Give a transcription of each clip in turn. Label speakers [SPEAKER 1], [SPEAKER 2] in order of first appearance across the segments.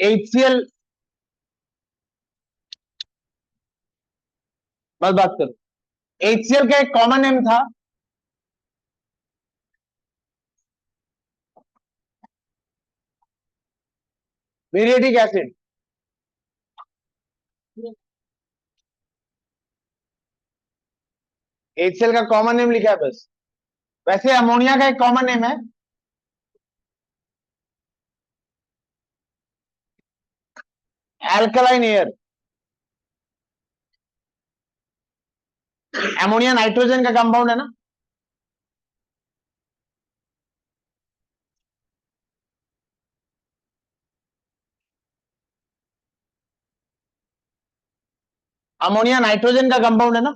[SPEAKER 1] HCl, बस बात करो। HCl का एक कॉमन नेम था म्यूरिएटिक एसिड। HCl का कॉमन नेम लिखा है बस। वैसे अमोनिया का एक कॉमन नेम है एल्कलाइन एयर। अमोनिया नाइट्रोजन का कंपाउंड है ना। अमोनिया नाइट्रोजन का कंपाउंड है ना।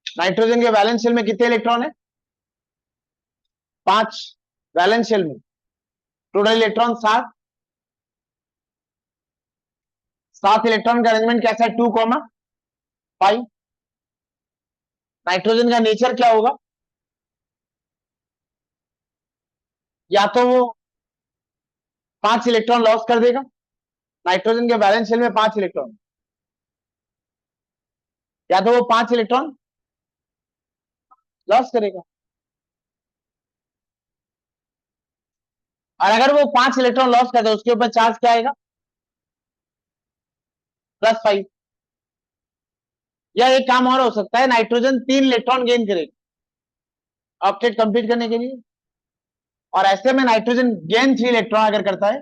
[SPEAKER 1] नाइट्रोजन के वैलेंस शेल में कितने इलेक्ट्रॉन है? 5। वैलेंस शेल में टोटल इलेक्ट्रॉन 7। 7 इलेक्ट्रॉन का अरेंजमेंट कैसा है? 2,5। नाइट्रोजन का नेचर क्या होगा? या तो वो 5 इलेक्ट्रॉन लॉस कर देगा। नाइट्रोजन के बैलेंस शेल में 5 इलेक्ट्रॉन, या तो वो 5 इलेक्ट्रॉन लॉस करेगा। और अगर वो 5 इलेक्ट्रॉन लॉस करता है उसके ऊपर चार्ज क्या आएगा? +5। या एक काम और हो सकता है, नाइट्रोजन 3 इलेक्ट्रॉन गेन करेगा ऑक्टेट कंप्लीट करने के लिए, और ऐसे में नाइट्रोजन गेन 3 इलेक्ट्रॉन अगर करता है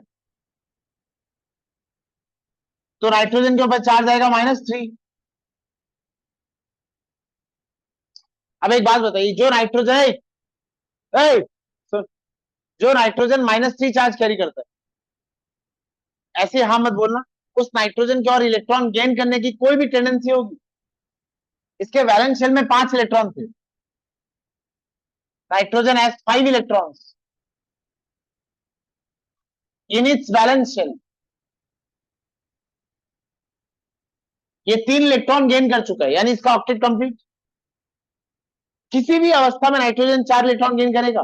[SPEAKER 1] तो नाइट्रोजन के ऊपर चार्ज आएगा -3। अब एक बात बताइए, जो नाइट्रोजन है जो नाइट्रोजन -3 चार्ज कैरी करता है, ऐसे हाँ मत बोलना, उस नाइट्रोजन के और इलेक्ट्रॉन गेन करने की कोई भी टेंडेंसी होगी। इसके वैलेंस शेल में 5 इलेक्ट्रॉन थे। Nitrogen has 5 electrons in its valence shell. ये 3 इलेक्ट्रॉन गेन कर चुका है, यानी इसका ऑक्टेट कंप्लीट। किसी भी अवस्था में नाइट्रोजन 4 इलेक्ट्रॉन गेन करेगा,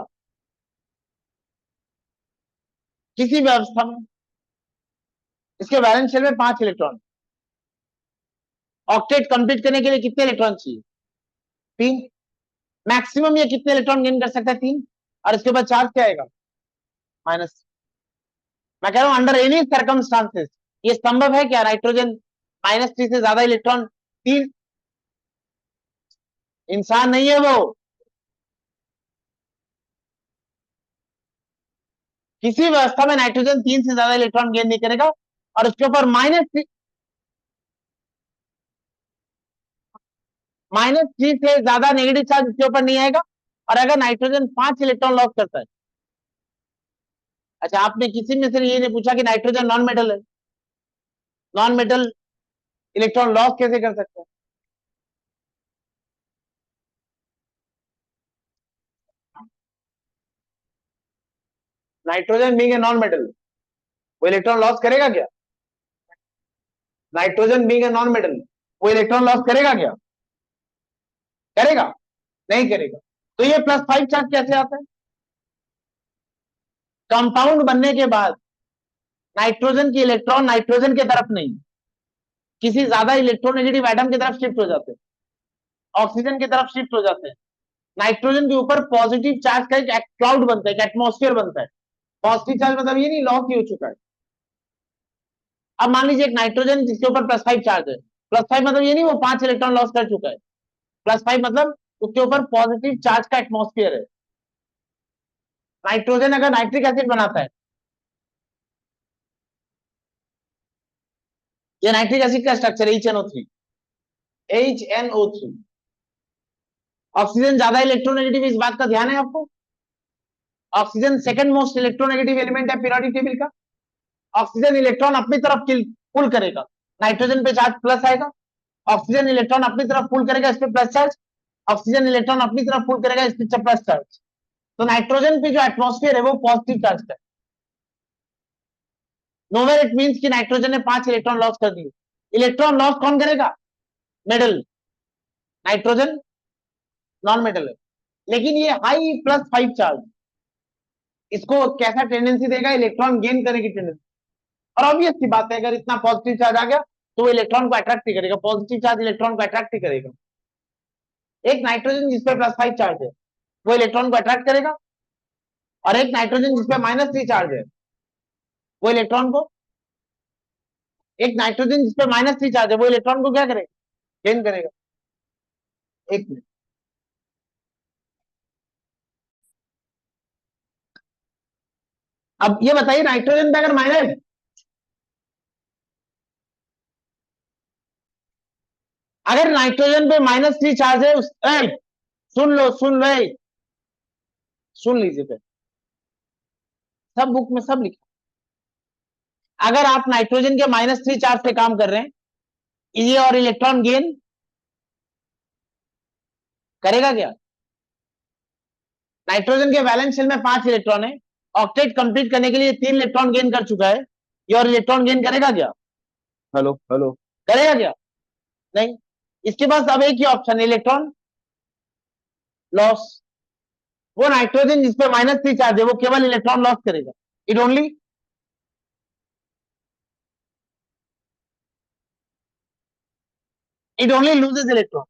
[SPEAKER 1] किसी भी अवस्था में। इसके वैलेंस शेल में 5 इलेक्ट्रॉन। ऑक्टेट कंप्लीट करने के लिए कितने इलेक्ट्रॉन चाहिए? 3। मैक्सिमम ये कितने इलेक्ट्रॉन गेन कर सकता है? 3। और इसके बाद चार्ज क्या आएगा? माइनस। मैं कह रहा हूं अंडर एनी सर्कमस्टांसेस ये संभव है क्या नाइट्रोजन -3 से ज्यादा इलेक्ट्रॉन? 3। इंसान नहीं है वो। किसी व्यवस्था में नाइट्रोजन 3 से ज्यादा इलेक्ट्रॉन गेन नहीं करेगा, और उसके ऊपर -3 से ज्यादा नेगेटिव चार्ज उसके ऊपर नहीं आएगा। और अगर नाइट्रोजन 5 इलेक्ट्रॉन लॉस करता है, अच्छा आपने किसी में से ये नहीं पूछा कि नाइट्रोजन नॉन मेटल है, नॉन मेटल इलेक्ट्रॉन लॉस कैसे कर सकते हैं? Nitrogen being a non metal, वो इलेक्ट्रॉन लॉस करेगा क्या? Nitrogen being a non metal, वो इलेक्ट्रॉन लॉस करेगा क्या? करेगा? नहीं करेगा। तो ये +5 चार्ज कैसे आता है? कंपाउंड बनने के बाद नाइट्रोजन की इलेक्ट्रॉन नाइट्रोजन की तरफ नहीं, किसी ज्यादा इलेक्ट्रोनेगेटिव एटम की तरफ शिफ्ट हो जाते हैं, ऑक्सीजन की तरफ शिफ्ट हो जाते हैं। नाइट्रोजन के ऊपर पॉजिटिव चार्ज का एक क्लाउड बनता है, एक एटमॉस्फेयर बनता है। पॉजिटिव चार्ज मतलब ये नहीं लॉस ही हो चुका है। अब मान लीजिए एक नाइट्रोजन जिसके ऊपर +5 चार्ज है, +5 मतलब ये नहीं वो 5 इलेक्ट्रॉन लॉस कर चुका है। +5 मतलब उसके ऊपर पॉजिटिव चार्ज का एटमॉस्फेयर है। नाइट्रोजन अगर नाइट्रिक एसिड बनाता है, ये नाइट्रिक एसिड का स्ट्रक्चर HNO3। HNO3। ऑक्सीजन ज्यादा इलेक्ट्रोनेगेटिव, इस बात का ध्यान है आपको। Oxygen second most electronegative element है पीरियोडिक टेबल का। ऑक्सीजन इलेक्ट्रॉन अपनी तरफ पुल करेगा, नाइट्रोजन पे चार्ज प्लस आएगा। ऑक्सीजन इलेक्ट्रॉन अपनी तरफ पुल करेगा, इस पे प्लस चार्ज। ऑक्सीजन इलेक्ट्रॉन अपनी तरफ पुल करेगा, इस पे प्लस चार्ज। तो नाइट्रोजन पे जो एटमॉस्फेयर है वो पॉजिटिव चार्ज का है। नोवेयर इट मींस कि नाइट्रोजन ने 5 इलेक्ट्रॉन लॉस कर दिए। इलेक्ट्रॉन लॉस कौन करेगा? मेटल। नाइट्रोजन, नॉन मेटल है, लेकिन ये हाई +5 चार्ज इसको कैसा टेंडेंसी देगा, इलेक्ट्रॉन गेन करने की टेंडेंसी। और ऑब्वियस सी बात है, अगर इतना पॉजिटिव चार्ज आ गया तो वो इलेक्ट्रॉन को अट्रैक्ट ही करेगा, पॉजिटिव चार्ज इलेक्ट्रॉन को अट्रैक्ट ही करेगा। एक नाइट्रोजन जिसपे +5 चार्ज है वो इलेक्ट्रॉन को अट्रैक्ट करेगा, और एक नाइट्रोजन जिसपे -3 चार्ज है वो इलेक्ट्रॉन को, एक नाइट्रोजन जिसपे -3 चार्ज है वो इलेक्ट्रॉन को क्या करेगा, गेन करेगा। एक मिनट, अब ये बताइए नाइट्रोजन पे अगर माइनस, अगर नाइट्रोजन पे -3 चार्ज है सुन लो, सुन लीजिए फिर, सब बुक में सब लिखा। अगर आप नाइट्रोजन के -3 चार्ज से काम कर रहे हैं, ये और इलेक्ट्रॉन गेन करेगा क्या? नाइट्रोजन के वैलेंस शेल में 5 इलेक्ट्रॉन है, ऑक्टेट कंप्लीट करने के लिए 3 इलेक्ट्रॉन गेन कर चुका है, ये और इलेक्ट्रॉन गेन करेगा क्या? हेलो हेलो, करेगा क्या? नहीं। इसके पास अब एक ही ऑप्शन है, इलेक्ट्रॉन लॉस। वो नाइट्रोजन जिसपे -3 चार्ज है वो केवल इलेक्ट्रॉन लॉस करेगा, इट ओनली लूजेस इलेक्ट्रॉन।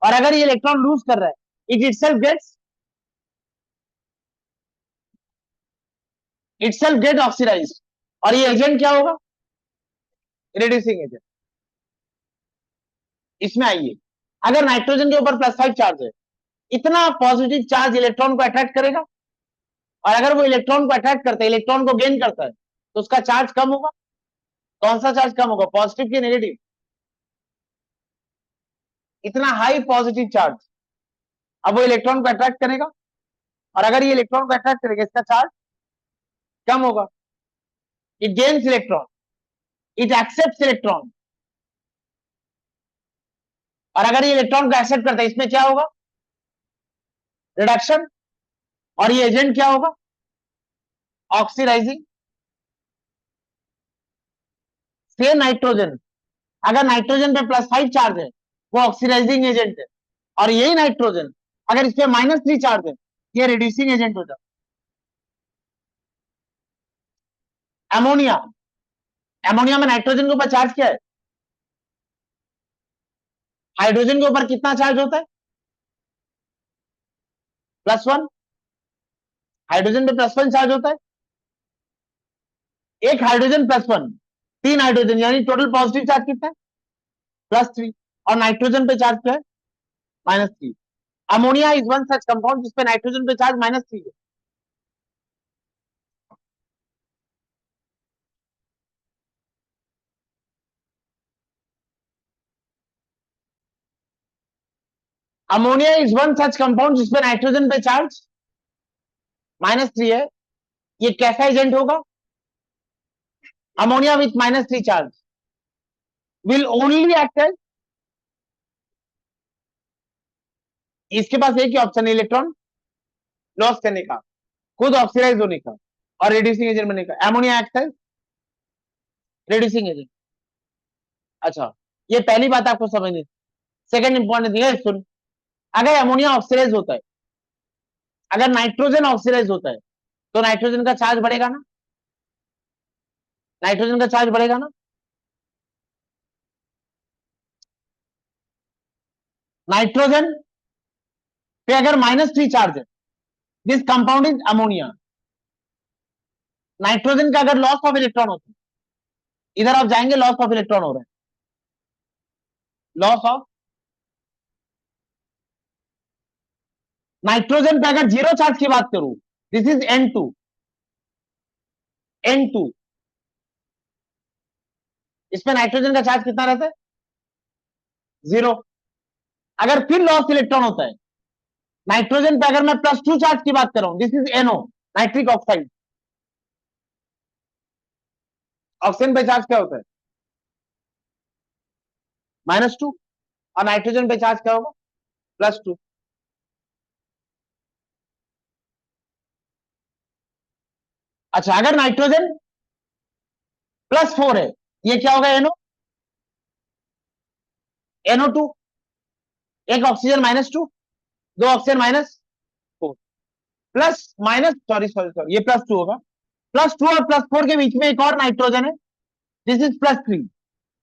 [SPEAKER 1] और अगर ये इलेक्ट्रॉन लूज कर रहा है, इटसेल्फ गेट ऑक्सीडाइज्ड, और ये एजेंट क्या होगा, रिड्यूसिंग एजेंट। इसमें आइए, अगर नाइट्रोजन के ऊपर +5 चार्ज है, इतना पॉजिटिव चार्ज इलेक्ट्रॉन को अट्रैक्ट करेगा, और अगर वो इलेक्ट्रॉन को अट्रैक्ट करता है, इलेक्ट्रॉन को गेन करता है, तो उसका चार्ज कम होगा। कौन सा चार्ज कम होगा, पॉजिटिव की नेगेटिव? इतना हाई पॉजिटिव चार्ज, अब वो इलेक्ट्रॉन को अट्रैक्ट करेगा, और अगर ये इलेक्ट्रॉन को अट्रैक्ट करेगा, इसका चार्ज कम होगा। It gains electron, it accept electron, और अगर ये इलेक्ट्रॉन को एक्सेप्ट करता है, इसमें क्या होगा, रिडक्शन, और ये एजेंट क्या होगा, ऑक्सीडाइजिंग। सेम नाइट्रोजन, अगर नाइट्रोजन पे +5 चार्ज है वो ऑक्सीडाइजिंग एजेंट है, और यही नाइट्रोजन अगर इस पे -3 चार्ज है, ये रिड्यूसिंग एजेंट हो जाता है। अमोनिया, अमोनिया में नाइट्रोजन के ऊपर चार्ज क्या है, हाइड्रोजन के ऊपर कितना चार्ज होता है, +1। हाइड्रोजन पे +1 चार्ज होता है, एक हाइड्रोजन +1, 3 हाइड्रोजन, यानी टोटल पॉजिटिव चार्ज कितना है, +3। और नाइट्रोजन पे चार्ज क्या है, -3। Ammonia is one such compound जिसपे नाइट्रोजन पे चार्ज -3 है। Ammonia is one such compound जिसपे नाइट्रोजन पे चार्ज -3 है। ये कैसा एजेंट होगा, ammonia with -3 charge will only act as, इसके पास एक ही ऑप्शन है, इलेक्ट्रॉन लॉस करने का, खुद ऑक्सीडाइज होने का, और रिड्यूसिंग एजेंट बनने का। Ammonia act as reducing agent. अच्छा, ये पहली बात आपको समझनी। सेकंड इंपॉर्टेंट है, सुन, अगर अमोनिया ऑक्सीडाइज होता है, अगर नाइट्रोजन ऑक्सीडाइज होता है, तो नाइट्रोजन का चार्ज बढ़ेगा ना, नाइट्रोजन का चार्ज बढ़ेगा ना। नाइट्रोजन पे अगर -3 चार्ज है, this compound is ammonia. Nitrogen का अगर लॉस ऑफ इलेक्ट्रॉन होता है, इधर आप जाएंगे, लॉस ऑफ इलेक्ट्रॉन हो रहा है, लॉस ऑफ। नाइट्रोजन पे अगर 0 चार्ज की बात करूं, दिस इज N2, N2। इसमें नाइट्रोजन का चार्ज कितना रहता है, 0। अगर फिर लॉस इलेक्ट्रॉन होता है, नाइट्रोजन पे अगर मैं +2 चार्ज की बात कर रहा हूं, this is NO, nitric oxide. Oxygen पे चार्ज क्या होता है, -2, और नाइट्रोजन पे चार्ज क्या होगा, +2। अच्छा, अगर नाइट्रोजन +4 है, ये क्या होगा, NO, NO2। एक oxygen -2, 2 oxygen -4। Plus minus sorry sorry sorry ये +2 होगा, +2 और +4 के बीच में एक और नाइट्रोजन है, दिस इज +3,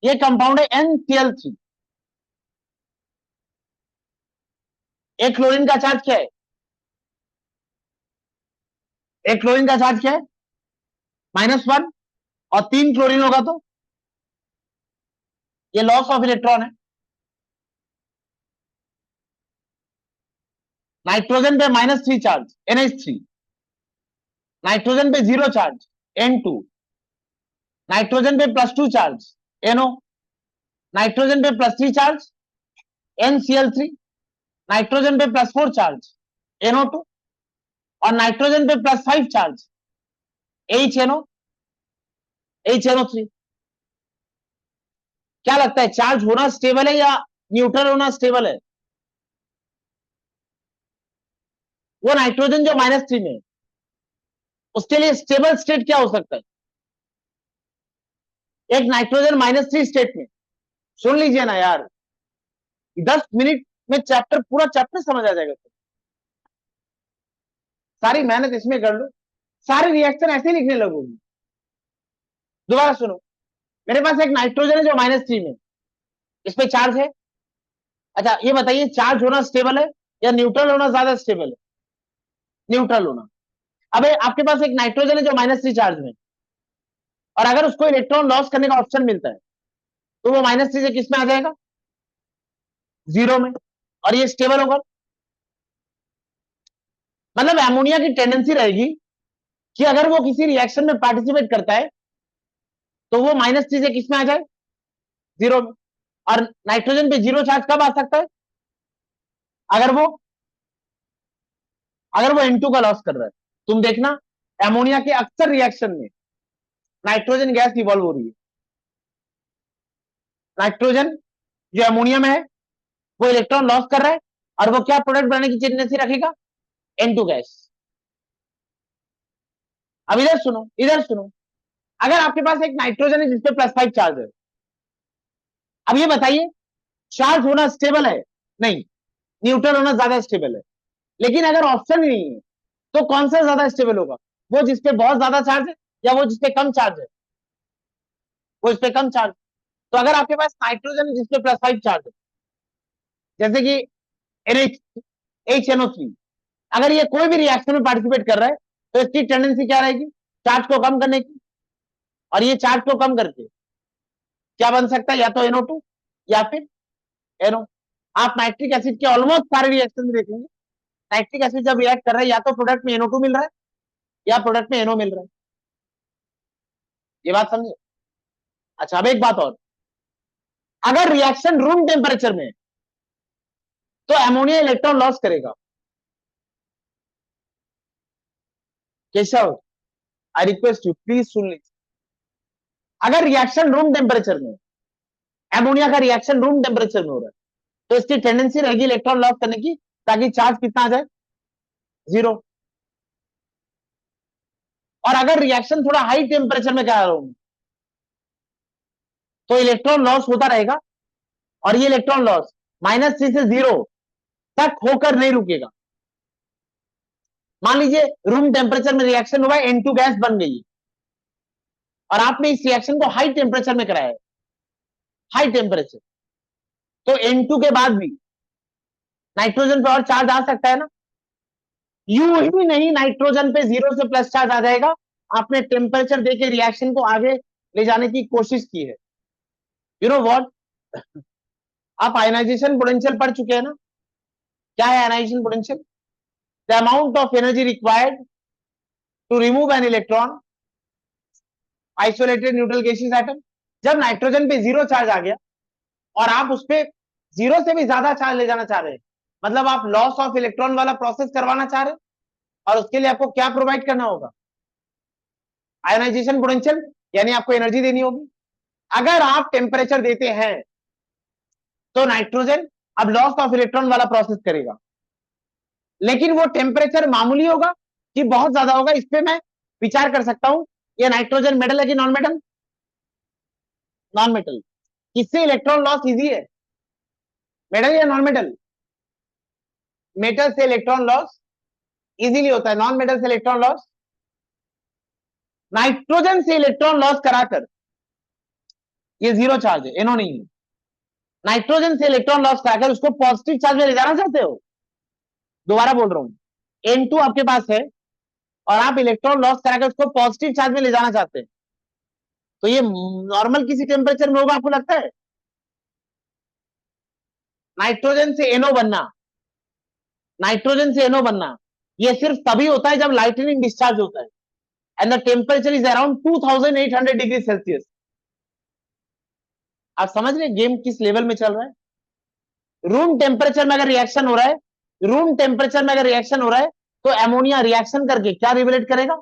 [SPEAKER 1] ये कंपाउंड है NCl3। एक क्लोरीन का चार्ज क्या है, एक क्लोरीन का चार्ज क्या है -1, और 3 क्लोरीन होगा तो ये लॉस ऑफ इलेक्ट्रॉन है। नाइट्रोजन पे -3 चार्ज NH3, नाइट्रोजन पे 0 चार्ज N2, नाइट्रोजन पे +2 चार्ज NO, नाइट्रोजन पे +3 चार्ज NCl3, नाइट्रोजन पे +4 चार्ज NO2, और नाइट्रोजन पे +5 चार्ज HNO3। क्या लगता है चार्ज होना स्टेबल है या न्यूट्रल होना स्टेबल है? वो नाइट्रोजन जो -3 में, उसके लिए स्टेबल स्टेट क्या हो सकता है? एक नाइट्रोजन -3 स्टेट में, सुन लीजिए ना यार, 10 मिनट में चैप्टर पूरा चैप्टर समझ आ जाएगा। सारी मेहनत इसमें कर लो, सारे रिएक्शन ऐसे लिखने लगोगी। दोबारा सुनो, मेरे पास एक नाइट्रोजन है जो -3 में, इस पे चार्ज है। अच्छा ये बताइए चार्ज होना स्टेबल है या न्यूट्रल होना ज्यादा स्टेबल है? न्यूट्रल होना। अब आपके पास एक नाइट्रोजन है जो -3 चार्ज में, और अगर उसको इलेक्ट्रॉन लॉस करने का ऑप्शन मिलता है तो वो -3 से किस में आ जाएगा, 0 में, और ये स्टेबल होगा। मतलब एमोनिया की टेंडेंसी रहेगी कि अगर वो किसी रिएक्शन में पार्टिसिपेट करता है तो वो -3 से किस में आ जाए, 0 में। और नाइट्रोजन पे 0 चार्ज कब आ सकता है, अगर वो N2 का लॉस कर रहा है। तुम देखना एमोनिया के अक्सर रिएक्शन में नाइट्रोजन गैस इवॉल्व हो रही है। नाइट्रोजन जो एमोनिया में है वो इलेक्ट्रॉन लॉस कर रहा है, और वो क्या प्रोडक्ट बनाने की टेंडेंसी रखेगा, N2 गैस। अब इधर सुनो, इधर सुनो, अगर आपके पास एक नाइट्रोजन है जिसपे +5 चार्ज है, अब ये बताइए चार्ज होना स्टेबल है, नहीं, न्यूट्रल होना ज्यादा स्टेबल है। लेकिन अगर ऑप्शन ही नहीं है तो कौन सा ज्यादा स्टेबल होगा, वो जिसपे बहुत ज्यादा चार्ज है या वो जिसपे कम चार्ज है, वो इस पे कम चार्ज। तो अगर आपके पास नाइट्रोजन जिसपे +5 चार्ज है, जैसे कि HNO3, अगर ये कोई भी रिएक्शन में पार्टिसिपेट कर रहा है तो इसकी टेंडेंसी क्या रहेगी, चार्ज को कम करने की, और ये चार्ज को कम करके क्या बन सकता है, या तो NO2 या फिर NO। आप नाइट्रिक एसिड के ऑलमोस्ट सारे रिएक्शन में देखेंगे, नाइट्रिक एसिड जब रिएक्ट कर रहा है या तो प्रोडक्ट में NO2 मिल रहा है या प्रोडक्ट में NO मिल रहा है। ये बात समझे? अच्छा अब एक बात और, अगर रिएक्शन रूम टेम्परेचर में तो एमोनिया इलेक्ट्रॉन लॉस करेगा। Keshav I request you please सुन लीजिए, अगर रिएक्शन रूम टेम्परेचर में, एमोनिया का रिएक्शन रूम टेम्परेचर में हो रहा है, तो इसकी टेंडेंसी रहेगी इलेक्ट्रॉन लॉस करने की, ताकि चार्ज कितना आ जाए, 0। और अगर रिएक्शन थोड़ा हाई टेम्परेचर में करा रहा हूं तो इलेक्ट्रॉन लॉस होता रहेगा, और ये इलेक्ट्रॉन लॉस -3 से 0 तक होकर नहीं रुकेगा। मान लीजिए रूम टेम्परेचर में रिएक्शन हुआ, N2 गैस बन गई, और आपने इस रिएक्शन को हाई टेम्परेचर में कराया है, हाई टेम्परेचर, तो N2 के बाद भी नाइट्रोजन पे और चार्ज आ सकता है ना, यूं ही नहीं नाइट्रोजन पे 0 से प्लस चार्ज आ जाएगा। आपने टेम्परेचर देके रिएक्शन को आगे ले जाने की कोशिश की है। यू नो व्हाट, आप आयनाइजेशन पोटेंशियल पढ़ चुके हैं ना, क्या है ionization potential, the amount of energy required to remove an electron isolated neutral gaseous atom. जब नाइट्रोजन पे 0 चार्ज आ गया और आप उस पे 0 से भी ज्यादा चार्ज ले जाना चाह रहे हैं, मतलब आप लॉस ऑफ इलेक्ट्रॉन वाला प्रोसेस करवाना चाह रहे हैं, और उसके लिए आपको क्या प्रोवाइड करना होगा, आयनाइजेशन पोटेंशियल, यानी आपको एनर्जी देनी होगी। अगर आप टेम्परेचर देते हैं तो नाइट्रोजन अब लॉस ऑफ इलेक्ट्रॉन वाला प्रोसेस करेगा, लेकिन वो टेम्परेचर मामूली होगा कि बहुत ज्यादा होगा, इस पे मैं विचार कर सकता हूं। ये नाइट्रोजन मेटल है कि नॉन मेटल, नॉन मेटल। किससे इलेक्ट्रॉन लॉस इजी है, मेटल या नॉन मेटल, मेटल से इलेक्ट्रॉन लॉस इजीली होता है। नॉन मेटल से इलेक्ट्रॉन लॉस, नाइट्रोजन से इलेक्ट्रॉन लॉस कराकर, ये जीरो चार्ज है, एनो नहीं है, नाइट्रोजन से इलेक्ट्रॉन लॉस कराकर उसको पॉजिटिव चार्ज में ले जाना चाहते हो, दोबारा बोल रहा हूं, N2 आपके पास है और आप इलेक्ट्रॉन लॉस कराकर उसको पॉजिटिव चार्ज में ले जाना चाहते हैं, तो ये नॉर्मल किसी टेम्परेचर में होगा आपको लगता है? नाइट्रोजन से एनो बनना, नाइट्रोजन से एनो बनना, ये सिर्फ तभी होता है जब लाइटनिंग डिस्चार्ज होता है, and the temperature is around 2800 degree Celsius. आप समझ रहे गेम किस लेवल में चल रहा है? रूम टेम्परेचर में अगर रिएक्शन हो रहा है, रूम टेम्परेचर में अगर रिएक्शन हो रहा है, तो एमोनिया रिएक्शन करके क्या रिवेलेट करेगा?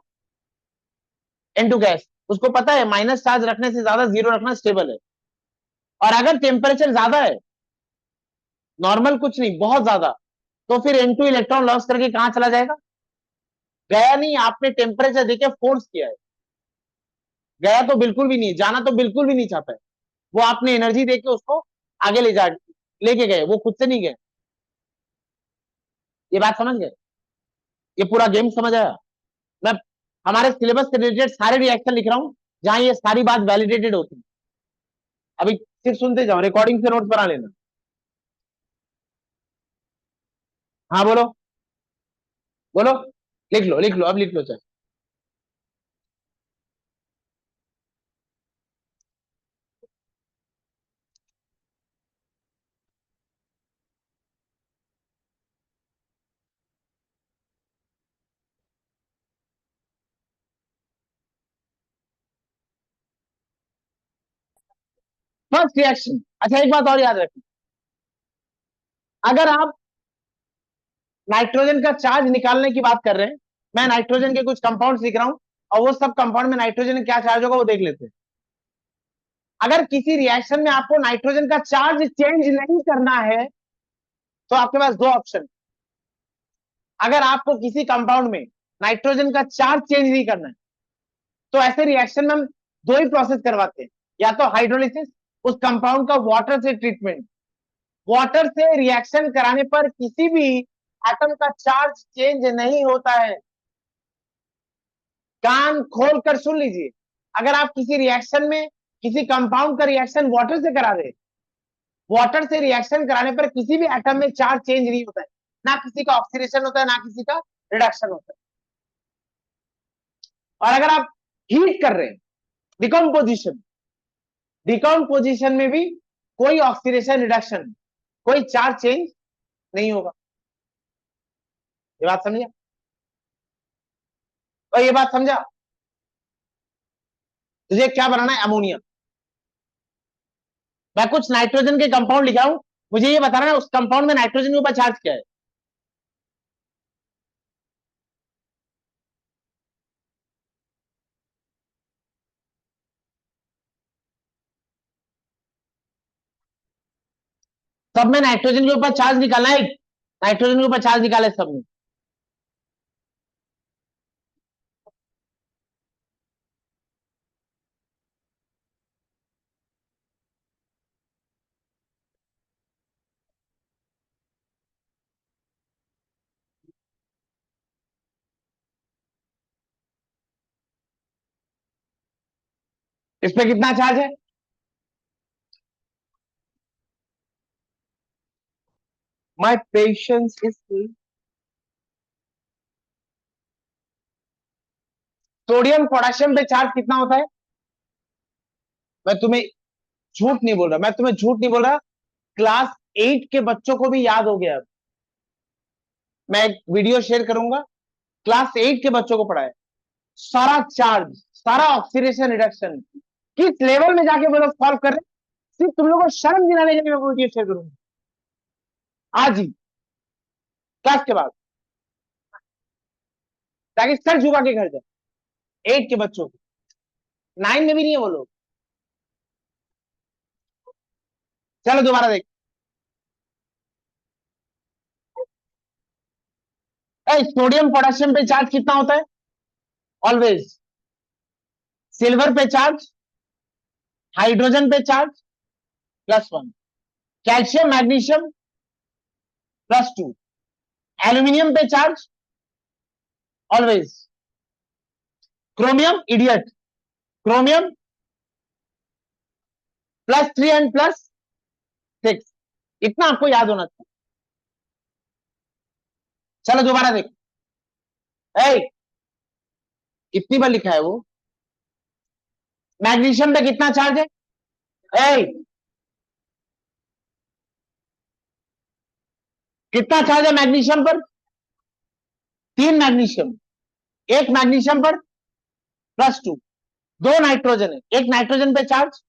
[SPEAKER 1] N2 gas. उसको पता है माइनस चार्ज रखने से ज्यादा जीरो रखना स्टेबल है, और अगर टेम्परेचर ज्यादा है, नॉर्मल कुछ नहीं, बहुत ज्यादा, तो फिर N2 इलेक्ट्रॉन लॉस करके कहां चला जाएगा? गया नहीं, आपने टेम्परेचर देके फोर्स किया है, गया तो बिल्कुल भी नहीं, जाना तो बिल्कुल भी नहीं चाहता है, वो आपने एनर्जी देके उसको आगे लेके गए, वो खुद से नहीं गए। ये बात समझ गए? ये पूरा गेम समझ आया? मैं हमारे सिलेबस से रिलेटेड सारे रिएक्शन लिख रहा हूं जहां ये सारी बात वैलिडेटेड होती है। अभी सिर्फ सुनते जाओ, रिकॉर्डिंग से नोट्स बना लेना। हाँ बोलो, बोलो, लिख लो, अब लिख लो चाहे। फर्स्ट रिएक्शन, अच्छा एक बात और याद रखना, अगर आप नाइट्रोजन का चार्ज निकालने की बात कर रहे हैं, मैं नाइट्रोजन के कुछ कंपाउंड लिख रहा हूं, और वो सब कंपाउंड में नाइट्रोजन में क्या चार्ज होगा वो देख लेते हैं। अगर किसी रिएक्शन में आपको नाइट्रोजन का चार्ज चेंज नहीं करना है, तो आपके पास दो ऑप्शन। अगर आपको किसी कंपाउंड में नाइट्रोजन का चार्ज चेंज नहीं करना है, तो ऐसे रिएक्शन में हम दो ही प्रोसेस करवाते हैं, या तो हाइड्रोलिसिस, उस कंपाउंड का वाटर से ट्रीटमेंट, वाटर से रिएक्शन कराने पर किसी भी एटम का चार्ज चेंज नहीं होता है। कान खोल कर सुन लीजिए, अगर आप किसी रिएक्शन में किसी कंपाउंड का रिएक्शन वाटर से करा रहे, वाटर से रिएक्शन कराने पर किसी भी एटम में चार्ज चेंज नहीं होता है, ना किसी का ऑक्सीडेशन होता है ना किसी का रिडक्शन होता है। और अगर आप हीट कर रहे हैं, डिकम्पोजिशन, डिकम्पोजिशन में भी कोई ऑक्सीडेशन रिडक्शन, कोई चार्ज चेंज नहीं होगा। ये बात समझा? और ये बात समझा? तुझे क्या बनाना है? अमोनिया। मैं कुछ नाइट्रोजन के कंपाउंड लिखा हूं, मुझे ये बताना है उस कंपाउंड में नाइट्रोजन के ऊपर चार्ज क्या है। सब में नाइट्रोजन के ऊपर चार्ज निकालना है, नाइट्रोजन के ऊपर चार्ज निकाला है सब में। इस पे कितना चार्ज है? My patience is, sodium potassium पे चार्ज कितना होता है? मैं तुम्हें झूठ नहीं बोल रहा, मैं तुम्हें झूठ नहीं बोल रहा, क्लास 8 के बच्चों को भी याद हो गया। मैं एक वीडियो शेयर करूंगा, क्लास 8 के बच्चों को पढ़ाया, सारा चार्ज, सारा ऑक्सीडेशन रिडक्शन किस लेवल में जाके वो लोग सॉल्व कर रहे हैं, सिर्फ तुम लोगों को शर्म दिलाने के लिए मैं वीडियो शेयर करूंगा आज ही, क्लास के बाद, ताकि सर झुका के घर जाए। 8 के बच्चों को, 9 में भी नहीं है वो लोग। चलो दोबारा देख, सोडियम पोटेशियम पे चार्ज कितना होता है? ऑलवेज सिल्वर पे चार्ज, हाइड्रोजन पे चार्ज +1, कैल्शियम मैग्नीशियम +2, एल्यूमिनियम पे charge always. Chromium idiot, chromium +3 and +6, इतना आपको याद होना चाहिए। चलो दोबारा देखो, कितनी बार लिखा है वो, मैग्नीशियम पे कितना चार्ज है, ए, कितना चार्ज है मैग्नीशियम पर, 3 मैग्नीशियम, एक मैग्नीशियम पर +2, 2 नाइट्रोजन है, एक नाइट्रोजन पे चार्ज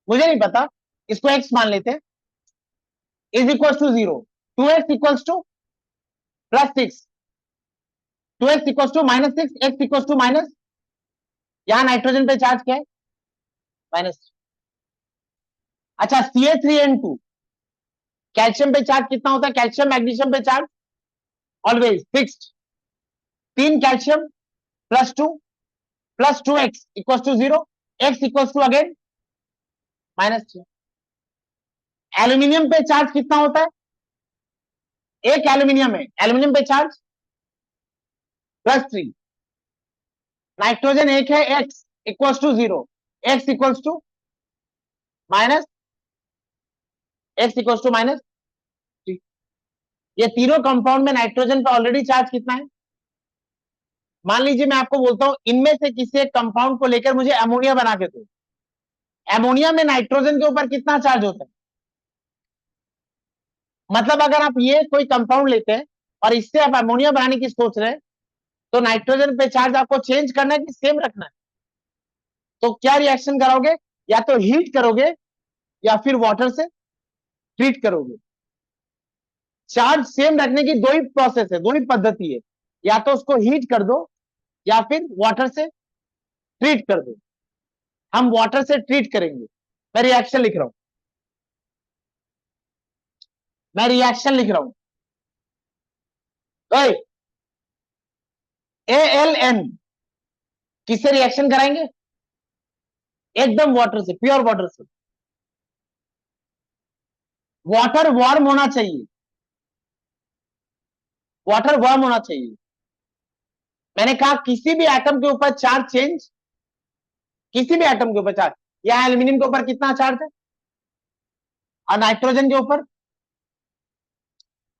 [SPEAKER 1] मुझे नहीं पता, इसको x मान लेते हैं, is equal to 0, 2x equal to +6, 2x equal to -6, x equal to minus, यहां नाइट्रोजन पे चार्ज क्या है, -। अच्छा CH3N2, कैल्शियम पे चार्ज कितना होता है, कैल्शियम मैग्नीशियम पे charge always fixed, 3 calcium +2 x equal to 0, x equal to again -3। Aluminium पे चार्ज कितना होता है, एक एल्यूमिनियम है, एल्यूमिनियम पे चार्ज +3, नाइट्रोजन एक है, x equal to 0, x equal to minus, x equal to -3। ये तीनों कंपाउंड में नाइट्रोजन पे ऑलरेडी चार्ज कितना है, मान लीजिए मैं आपको बोलता हूं इनमें से किसी एक कंपाउंड को लेकर मुझे अमोनिया बना के दो, अमोनिया में नाइट्रोजन के ऊपर कितना चार्ज होता है, मतलब अगर आप ये कोई कंपाउंड लेते हैं और इससे आप अमोनिया बनाने की सोच रहे हैं, तो नाइट्रोजन पे चार्ज आपको चेंज करना है कि सेम रखना है, तो क्या रिएक्शन करोगे, या तो हीट करोगे या फिर वाटर से ट्रीट करोगे। चार्ज सेम रखने की दो ही प्रोसेस है, दो ही पद्धति है, या तो उसको हीट कर दो या फिर वाटर से ट्रीट कर दो। हम वाटर से ट्रीट करेंगे, मैं रिएक्शन लिख रहा हूं, मैं रिएक्शन लिख रहा हूं, ALN किससे रिएक्शन कराएंगे, एकदम वाटर से, प्योर वाटर से, वाटर वार्म होना चाहिए, वाटर वार्म होना चाहिए। मैंने कहा किसी भी एटम के ऊपर चार्ज चेंज, किसी भी एटम के ऊपर चार्ज, या एल्यूमिनियम के ऊपर कितना चार्ज है, और नाइट्रोजन के ऊपर,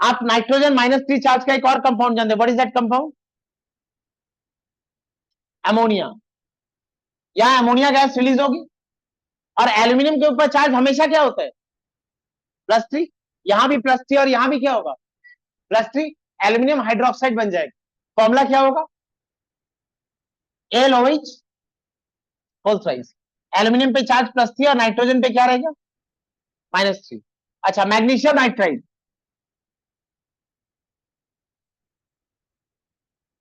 [SPEAKER 1] आप नाइट्रोजन -3 चार्ज का एक और कंपाउंड जानते हैं, what is that compound, ammonia, यहां अमोनिया गैस रिलीज होगी, और एल्यूमिनियम के ऊपर चार्ज हमेशा क्या होता है, +3, यहां भी +3 और यहां भी क्या होगा, +3, एल्यूमिनियम हाइड्रोक्साइड बन जाएगा, फॉर्मूला क्या होगा, AlOH होल थ्राइस, एल्यूमिनियम पे चार्ज +3 और नाइट्रोजन पे क्या रहेगा, -3। अच्छा magnesium nitride,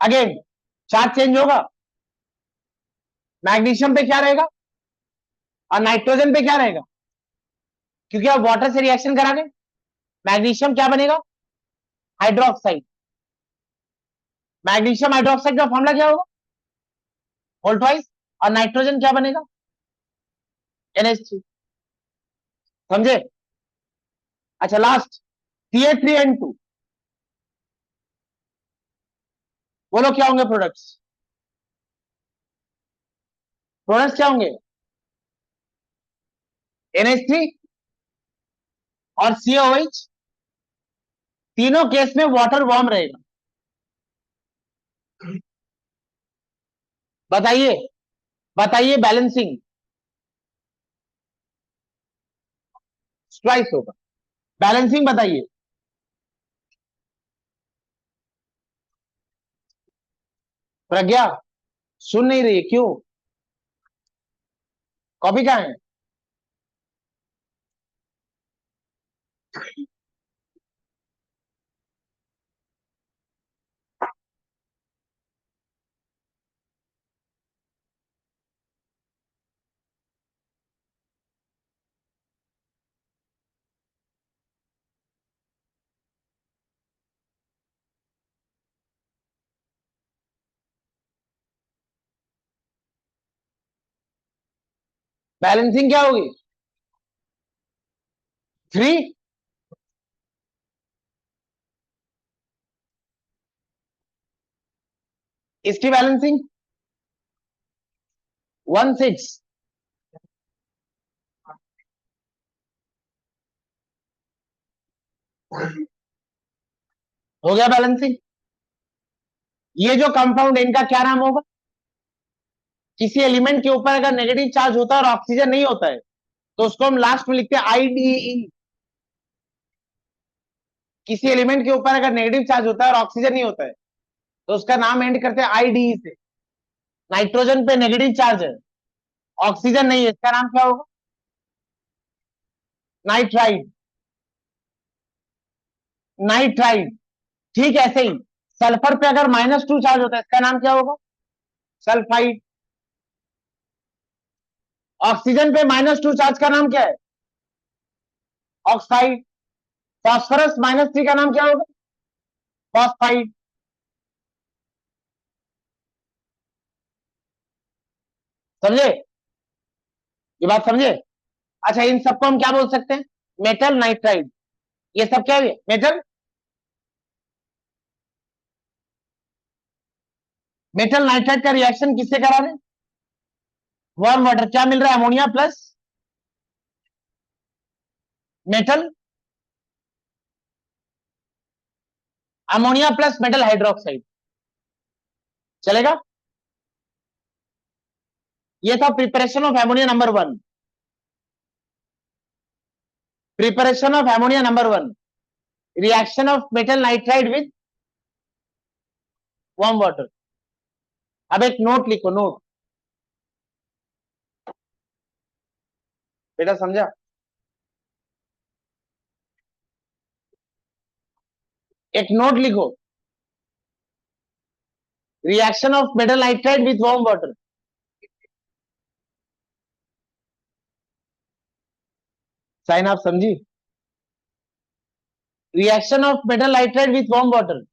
[SPEAKER 1] again charge change होगा, मैग्नीशियम पे क्या रहेगा और नाइट्रोजन पे क्या रहेगा, क्योंकि आप वाटर से रिएक्शन करा रहे, मैग्नीशियम क्या बनेगा, हाइड्रोक्साइड, मैग्नीशियम हाइड्रोक्साइड का फॉर्मूला क्या होगा, होल ट्वाइस, और नाइट्रोजन क्या बनेगा, NH3, समझे। अच्छा लास्ट CH3N2, बोलो क्या होंगे प्रोडक्ट्स, प्रोडक्ट्स क्या होंगे, NH3 और COH, तीनों केस में वाटर वार्म रहेगा। बताइए, बताइए बैलेंसिंग ट्वाइस होगा, बैलेंसिंग बताइए, प्रज्ञा सुन नहीं रही है क्यों, कॉपी कहां है, बैलेंसिंग क्या होगी, 3, इसकी बैलेंसिंग 1,6 हो गया बैलेंसिंग। ये जो कंपाउंड इनका क्या नाम होगा? किसी एलिमेंट के ऊपर अगर नेगेटिव चार्ज होता है और ऑक्सीजन नहीं होता है तो उसको हम लास्ट में लिखते हैं आईडीई। किसी एलिमेंट के ऊपर अगर नेगेटिव चार्ज होता है और ऑक्सीजन नहीं होता है तो उसका नाम एंड करते हैं आईडीई से। नाइट्रोजन पे नेगेटिव चार्ज है, ऑक्सीजन नहीं है, इसका नाम क्या होगा? नाइट्राइड। नाइट्राइड। ठीक ऐसे ही सल्फर पे अगर -2 चार्ज होता है इसका नाम क्या होगा? सल्फाइड। ऑक्सीजन पे -2 चार्ज का नाम क्या है? ऑक्साइड। फॉस्फोरस -3 का नाम क्या होगा? फॉस्फाइड। समझे? ये बात समझे? अच्छा, इन सबको हम क्या बोल सकते हैं? Metal nitride. ये सब क्या है? मेटल। मेटल नाइट्राइड का रिएक्शन किससे करा रहे? Warm water. क्या मिल रहा है? Ammonia plus metal, ammonia plus metal hydroxide. चलेगा? ये था preparation of ammonia number 1। Preparation of ammonia number 1, reaction of metal nitride with warm water. अब एक नोट लिखो, नोट। बेटा समझा? एक नोट लिखो, reaction of metal nitride with warm water. साइन आप समझी? Reaction of metal nitride with warm water.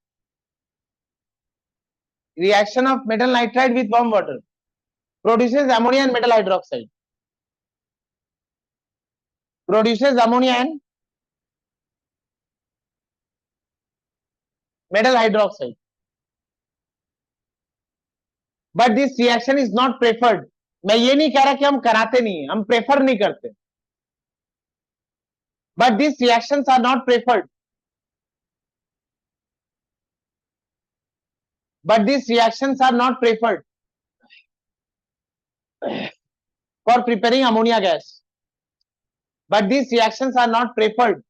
[SPEAKER 1] Reaction of metal nitride with warm water produces ammonia and metal hydroxide. Produces ammonia and metal hydroxide. But this reaction is not preferred. मैं ये नहीं कह रहा कि हम कराते नहीं है, हम प्रेफर नहीं करते। But these reactions are not preferred. But these reactions are not preferred for preparing ammonia gas. But these reactions are not preferred.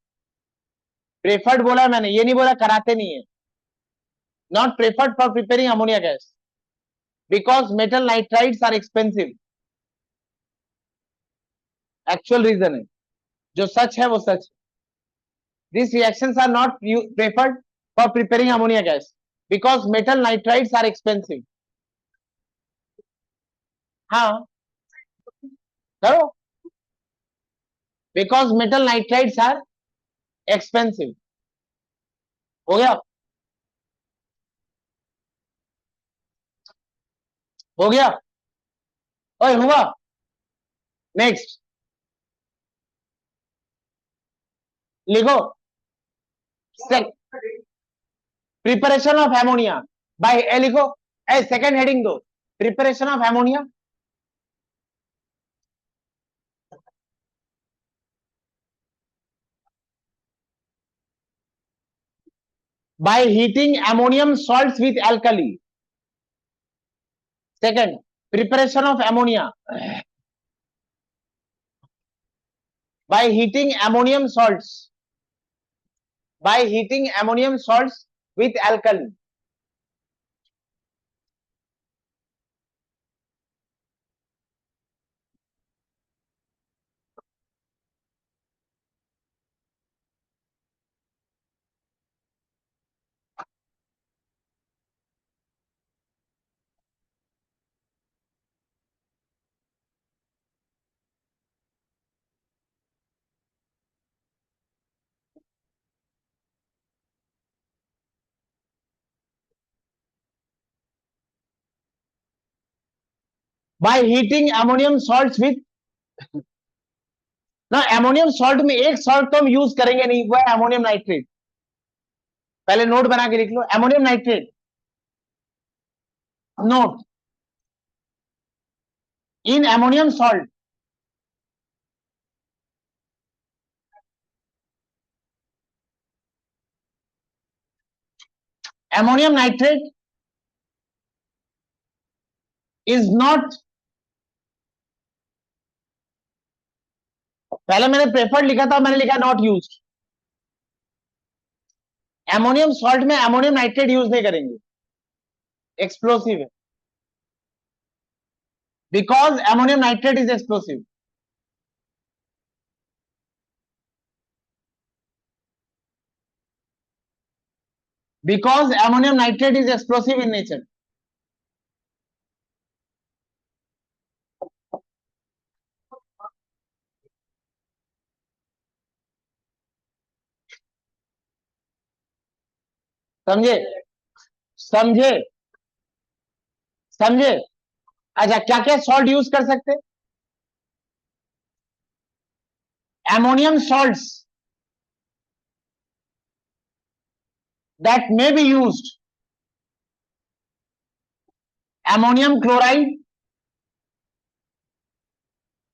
[SPEAKER 1] Preferred बोला मैंने, ये नहीं बोला कराते नहीं है। Not preferred for preparing ammonia gas because metal nitrides are expensive. Actual reason है, जो सच है वो सच। These reactions are not preferred for preparing ammonia gas because metal nitrides are expensive. हाँ करो, because metal nitrides are expensive. हो गया? हो गया? ओए हुआ? नेक्स्ट लिखो, प्रिपरेशन ऑफ एमोनिया बाय ए लिखो, ए सेकंड हेडिंग दो, preparation of ammonia by heating ammonium salts with alkali. Second, preparation of ammonia by heating ammonium salts. By heating ammonium salts with alkali. By heating ammonium salts with ना, ammonium salt में एक salt तो हम use करेंगे नहीं, वो है ammonium nitrate. पहले नोट बना के लिख लो, ammonium nitrate. note in ammonium salt ammonium nitrate is not, पहले मैंने प्रेफर्ड लिखा था, मैंने लिखा नॉट यूज्ड। एमोनियम सॉल्ट में एमोनियम नाइट्रेट यूज नहीं करेंगे, एक्सप्लोसिव है, because ammonium nitrate is explosive. Because ammonium nitrate is explosive in nature. समझे? समझे? समझे? अच्छा, क्या क्या सॉल्ट यूज कर सकते? Ammonium salts that may be used, ammonium chloride,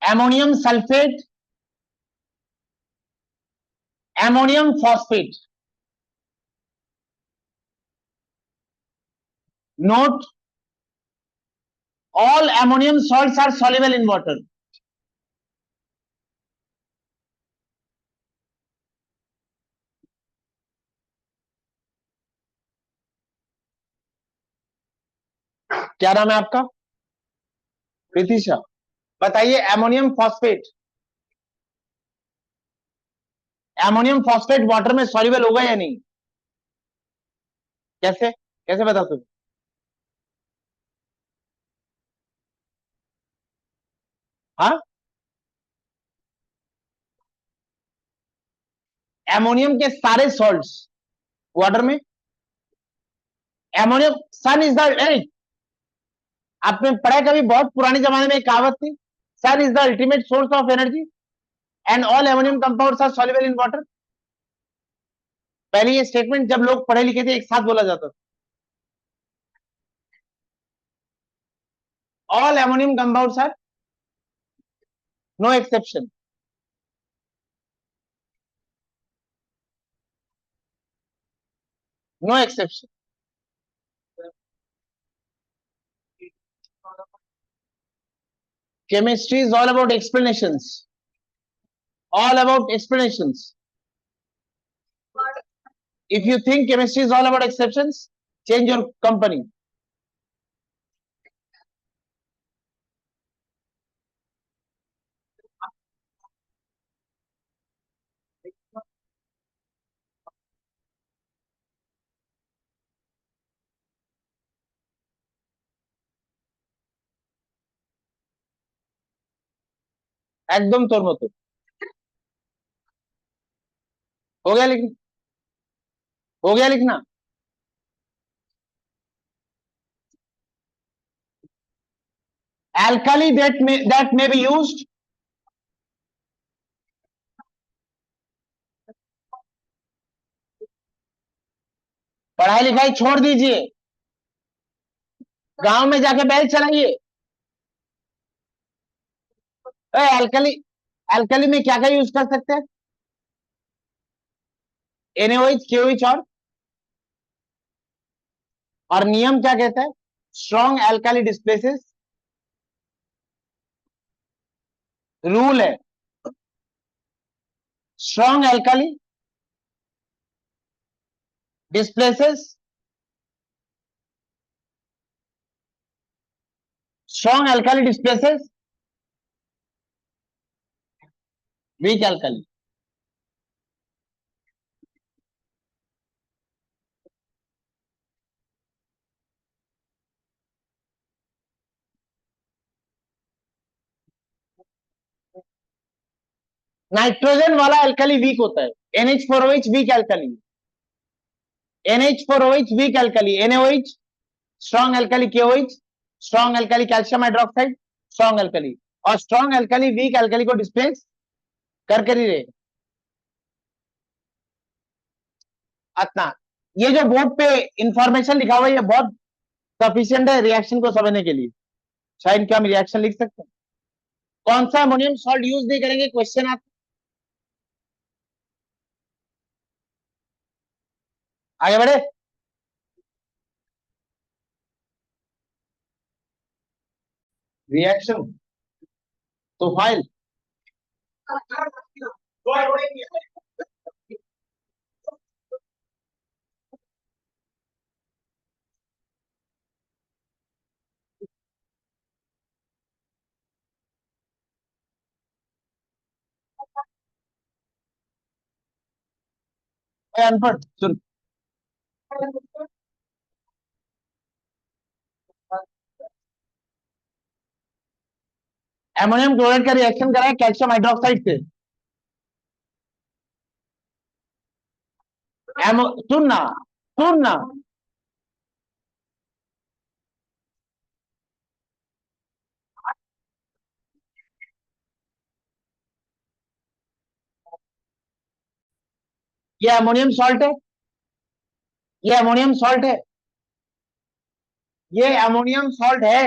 [SPEAKER 1] ammonium sulfate, ammonium phosphate. Note, all ammonium salts are soluble in water. क्या नाम है आपका? प्रीतिशा। बताइए, ammonium phosphate, ammonium phosphate water में सॉल्युबल होगा या नहीं? कैसे कैसे बता सकते? हाँ, एमोनियम के सारे सॉल्ट्स वाटर में, एमोनियम, सन इज द, आपने पढ़ा है कभी? बहुत पुराने जमाने में एक कहावत थी, sun is the ultimate source of energy and all ammonium compounds are soluble in water. पहले ये स्टेटमेंट जब लोग पढ़े लिखे थे एक साथ बोला जाता था, all ammonium compounds are, no exception, no exception. Chemistry is all about explanations, all about explanations. If you think chemistry is all about exceptions, change your company. एकदम तोड़ मत। हो गया लिखना? हो गया लिखना? Alkali that may be used, पढ़ाई लिखाई छोड़ दीजिए, गांव में जाके बैल चलाइए। एल्कली, एल्कली में क्या क्या यूज कर सकते हैं? NaOH, KOH और नियम क्या कहता है? स्ट्रॉन्ग एल्काली डिस्प्लेसेस, रूल है strong alkali displaces strong alkali displaces weak alkali. Nitrogen वाला एल्कली वीक होता है, NH4OH weak alkali, NH4OH weak alkali, NaOH strong alkali, KOH strong alkali calcium hydroxide strong alkali, और strong alkali weak alkali को displace कर ही रहे। इतना, ये जो बोर्ड पे इंफॉर्मेशन लिखा हुआ है ये बहुत सफिशियंट है रिएक्शन को समझने के लिए। शायद क्या हम रिएक्शन लिख सकते हैं? कौन सा अमोनियम सॉल्ट यूज नहीं करेंगे, क्वेश्चन आता। आगे बढ़े। रिएक्शन तो फाइल अनपढ़ सुन। एमोनियम क्लोराइड का रिएक्शन करा है कैल्शियम हाइड्रोक्साइड से। एमो सुन ना, सुन ना। ये अमोनियम सॉल्ट है, ये अमोनियम सॉल्ट है, ये अमोनियम सॉल्ट है।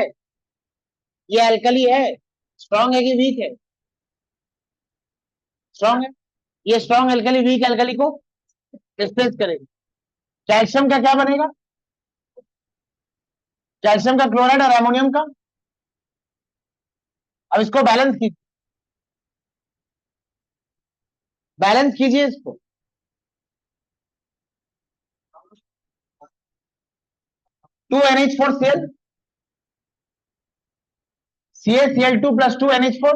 [SPEAKER 1] ये अल्कली है। स्ट्रॉन्ग है कि वीक है? स्ट्रॉन्ग है। ये स्ट्रॉन्ग अल्कली वीक अल्कली को डिस्प्लेस करेगा। कैल्शियम का क्या बनेगा? कैल्शियम का क्लोराइड और एमोनियम का। अब इसको बैलेंस कीजिए इसको। Two NH4 CaCl2 plus 2NH4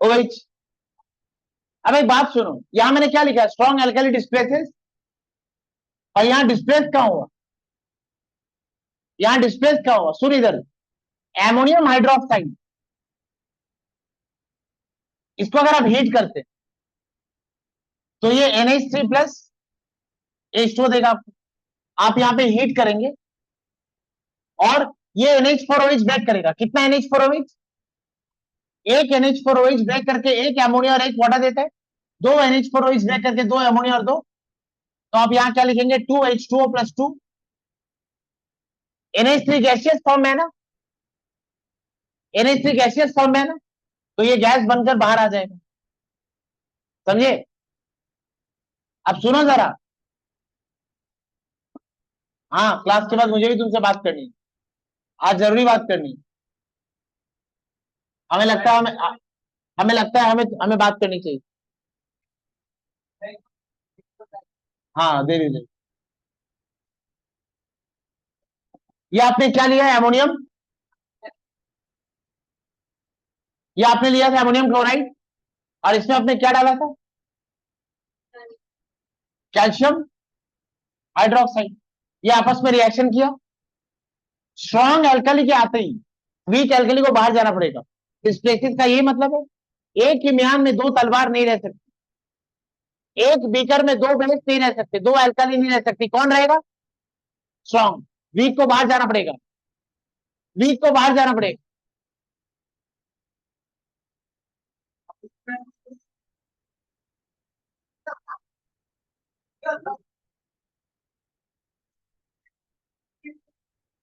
[SPEAKER 1] OH। अब एक बात सुनो, यहां मैंने क्या लिखा? Strong alkali displaces. और यहां डिस्प्लेस कहां हुआ? यहां डिस्प्लेस कहां हुआ? सुन इधर, एमोनियम हाइड्रोक्साइड, इसको अगर आप हीट करते तो ये NH3 प्लस H2 देगा आपको। आप यहां पे हीट करेंगे और ये NH4OH ब्रेक करेगा। कितना NH4OH? एक NH4OH ब्रेक करके एक एमोनिया और एक वाटर देता है। दो NH4OH ब्रेक करके दो एमोनिया और दो। तो आप यहां क्या लिखेंगे? 2H2O plus 2। NH3 gaseous form में है ना? NH3 गैसियस फॉर्म में है ना? तो ये गैस बनकर बाहर आ जाएगा। समझे? अब सुनो जरा। हाँ, क्लास के बाद मुझे भी तुमसे बात करनी है। आज जरूरी बात करनी है। हमें लगता है हमें लगता है हमें हमें बात करनी चाहिए। हाँ, दे दीजिए। ये आपने क्या लिया है? एमोनियम। ये आपने लिया था एमोनियम क्लोराइड और इसमें आपने क्या डाला था? Calcium hydroxide. ये आपस में रिएक्शन किया। स्ट्रॉन्ग एल्कली के आते ही वीक एल्कली को बाहर जाना पड़ेगा। डिस्प्लेसिस का ये मतलब है एक इम्यान में दो तलवार नहीं रह सकती, एक बीकर में दो बेस नहीं रह सकते, दो एल्कली नहीं रह सकती। कौन रहेगा? स्ट्रॉन्ग। वीक को बाहर जाना पड़ेगा, वीक को बाहर जाना पड़ेगा।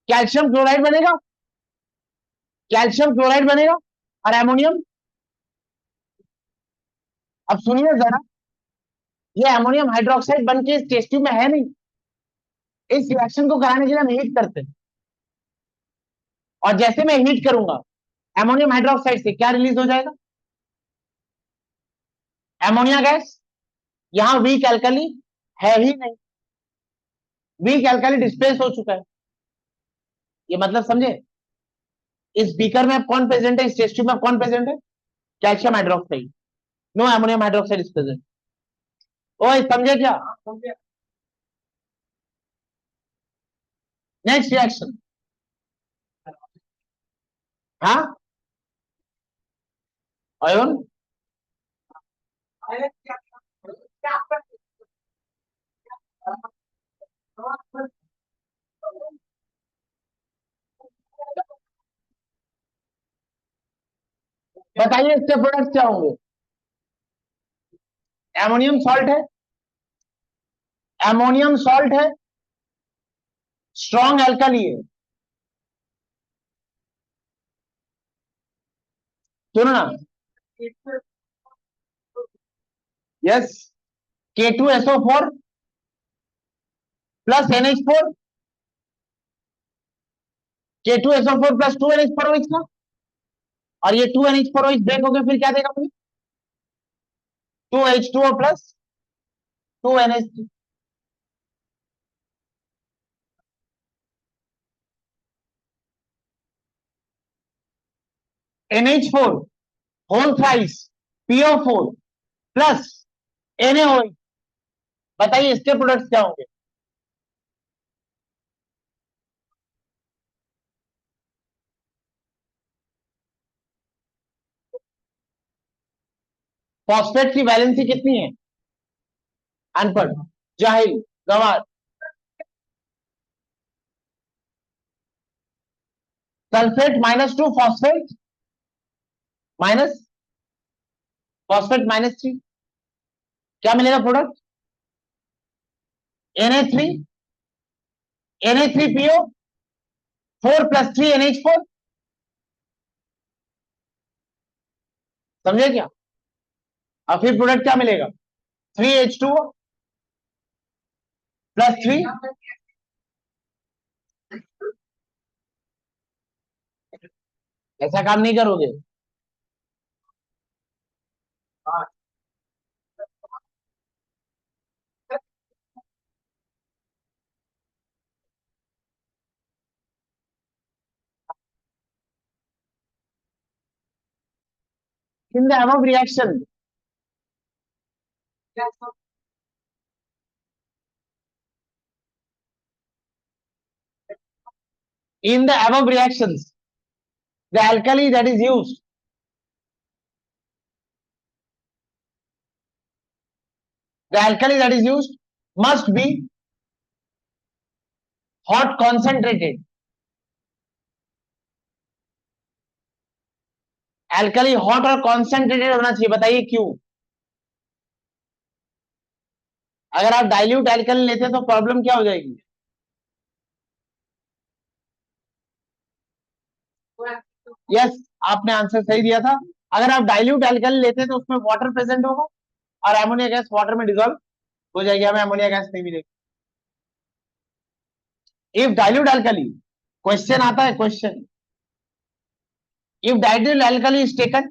[SPEAKER 1] कैल्शियम क्लोराइड बनेगा, कैल्शियम क्लोराइड बनेगा और एमोनियम। अब सुनिए जरा, ये एमोनियम हाइड्रोक्साइड बन के इस टेस्ट ट्यूब में है नहीं। इस रिएक्शन को कराने के लिए हम हीट करते हैं और जैसे मैं हीट करूंगा एमोनियम हाइड्रोक्साइड से क्या रिलीज हो जाएगा? Ammonia gas. यहां वीक एल्कली है ही नहीं, वीक एल्कली डिस्प्लेस हो चुका है। ये मतलब समझे? इस बीकर में अब कौन प्रेजेंट है? इस टेस्ट ट्यूब में कौन प्रेजेंट है? Calcium hydroxide. No ammonium hydroxide is present. ओए समझे क्या? Next reaction. हाँ, आयोन। बताइए इसके प्रोडक्ट क्या होंगे? एमोनियम सॉल्ट है, एमोनियम सॉल्ट है, स्ट्रॉन्ग एल्कली है। सुनो ना, yes, K2SO4 plus NH4, K2SO4 plus 2NH4OH का, और ये 2NH4OH ब्रेक हो गया, फिर क्या देगा मुझे? 2H2O plus 2NH, NH4 whole thrice PO4 plus NaOH। बताइए इसके प्रोडक्ट्स क्या होंगे? फॉस्फेट की वैलेंसी कितनी है? अनपढ़, जाहिल, गंवार। सल्फेट -2, फॉस्फेट माइनस, फॉस्फेट -3, क्या मिलेगा product? Na3, Na3PO4 plus 3NH4, समझे क्या? और फिर प्रोडक्ट क्या मिलेगा? 3H2O प्लस 3, ऐसा काम नहीं करोगे? In the above reaction, in the above reactions, the alkali that is used, the alkali that is used must be hot concentrated. Alkali hot और कॉन्सेंट्रेटेड होना चाहिए, बताइए क्यों? अगर आप डाइल्यूट एल्कली लेते हैं तो प्रॉब्लम क्या हो जाएगी? यस, आपने आंसर सही दिया था। अगर आप डाइल्यूट एल्कली लेते हैं तो उसमें वाटर प्रेजेंट होगा और एमोनिया गैस वाटर में डिजोल्व हो जाएगी, हमें एमोनिया गैस नहीं मिलेगी। इफ डाइल्यूट एल्कली, क्वेश्चन आता है question, if dilute alkali is taken,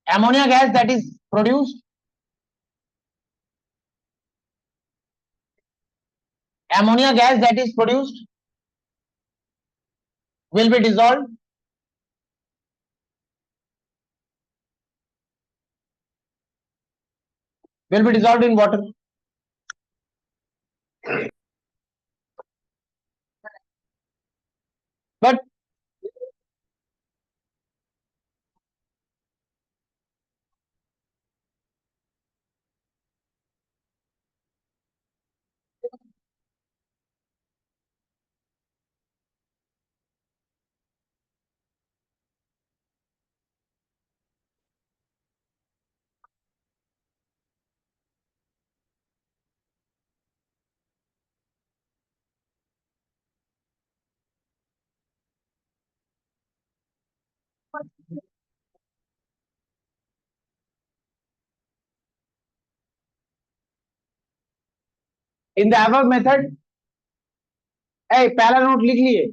[SPEAKER 1] ammonia gas that is produced, ammonia gas that is produced will be dissolved, will be dissolved in water. But in the above method, पहला note लिख लिए।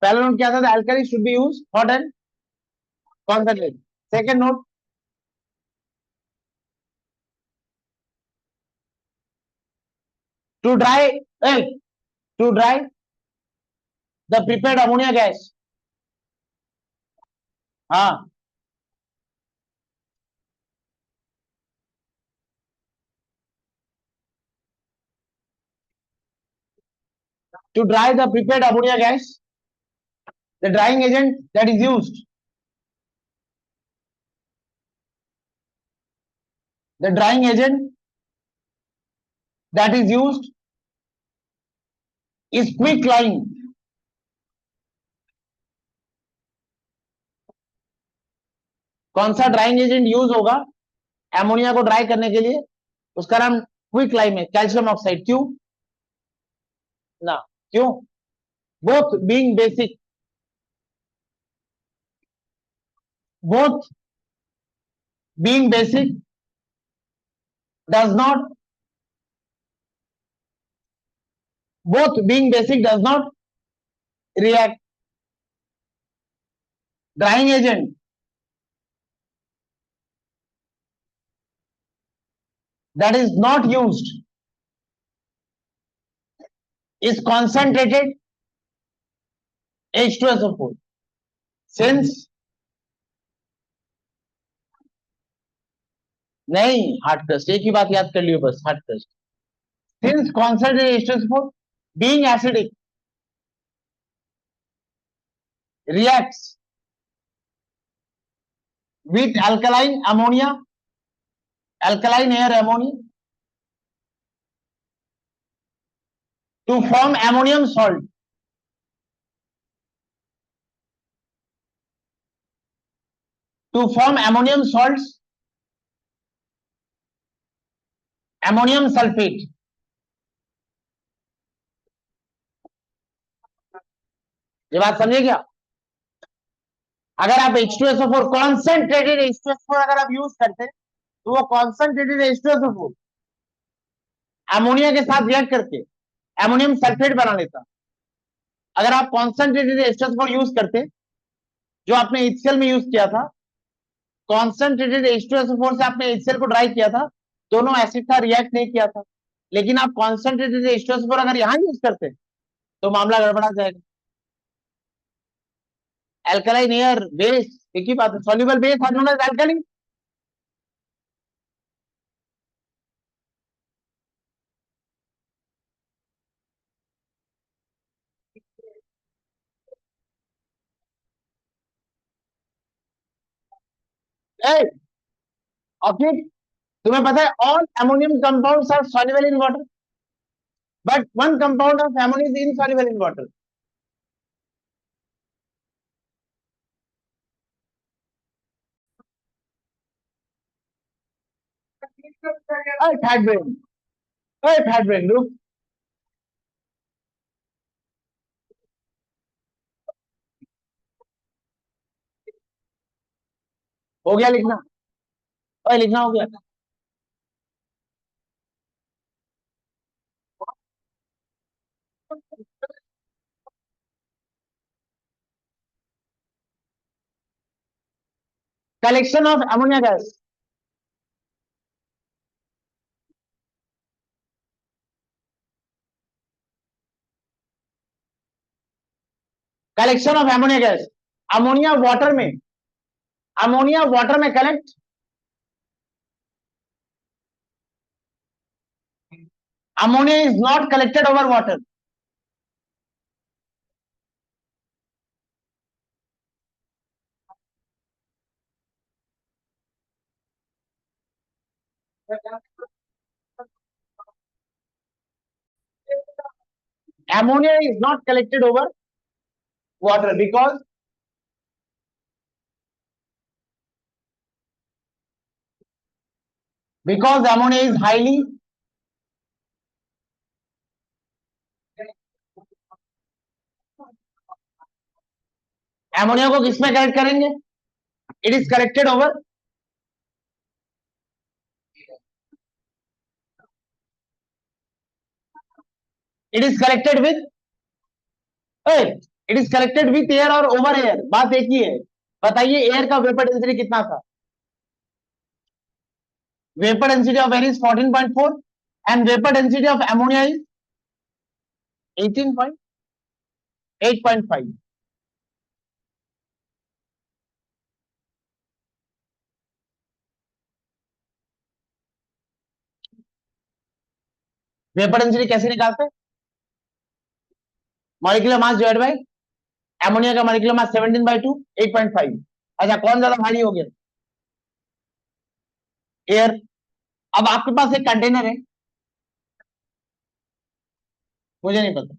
[SPEAKER 1] पहला note क्या था? alkali should be used hot and concentrated. Second note, to dry, to dry the prepared ammonia gas, हाँ, to dry the prepared ammonia gas, the drying agent that is used, the drying agent that is used is quicklime. कौन सा drying agent use होगा ammonia को dry करने के लिए? उसका नाम क्विकलाइम है, कैल्शियम ऑक्साइड। क्यों ना? क्यों? Both being basic, both being basic does not react. Drying agent that is not used is concentrated H2SO4. Since नहीं हार्ड क्रस्ट, एक ही बात याद कर लियो बस, hard crust. Since concentrated H2SO4 being acidic reacts with alkaline air ammonia to form ammonium salt. To form ammonium salts, ammonium sulfate. ये बात समझे क्या? अगर आप H2SO4 कॉन्सेंट्रेटेड H2SO4 अगर आप यूज करते तो वो कॉन्सेंट्रेटेड H2SO4 अमोनिया के साथ रिएक्ट करके एमोनियम सल्फेट बना लेता. अगर आप कॉन्सेंट्रेटेड H2SO4 यूज करते जो आपने HCl में यूज किया था, कॉन्सेंट्रेटेड H2SO4 से आपने HCl को ड्राई किया था, दोनों एसिड था, रिएक्ट नहीं किया था. लेकिन आप कॉन्सेंट्रेटेड H2SO4 अगर यहां यूज करते तो मामला गड़बड़ा जाएगा. एल्कलाइन एयर बेस एक ही बात है, soluble base are known as alkali. Okay, तुम्हें पता है all ammonium compounds are soluble in water, but one compound of ammonia is insoluble in water. Fat brain, fat brain रुक. हो गया लिखना, लिखना हो गया. Collection of ammonia gas, collection of ammonia gas. Ammonia water में, अमोनिया वाटर में collect, ammonia is not collected over water. Ammonia is not collected over water because ammonia is highly, ammonia को किसमें कलेक्ट करेंगे? It is collected over, it is collected with, it is collected with air और over air, बात एक ही है. बताइए air का vapour density कितना था? Vapour density of air is 14.4 and vapour density of ammonia is 18.8.5. Vapour density कैसे निकालते हैं? Molecular mass divide by ammonia का मॉलिक्यूलर मास 17/2 8.5. अच्छा कौन ज्यादा भारी हो गया? एयर. अब आपके पास एक कंटेनर है, मुझे नहीं पता,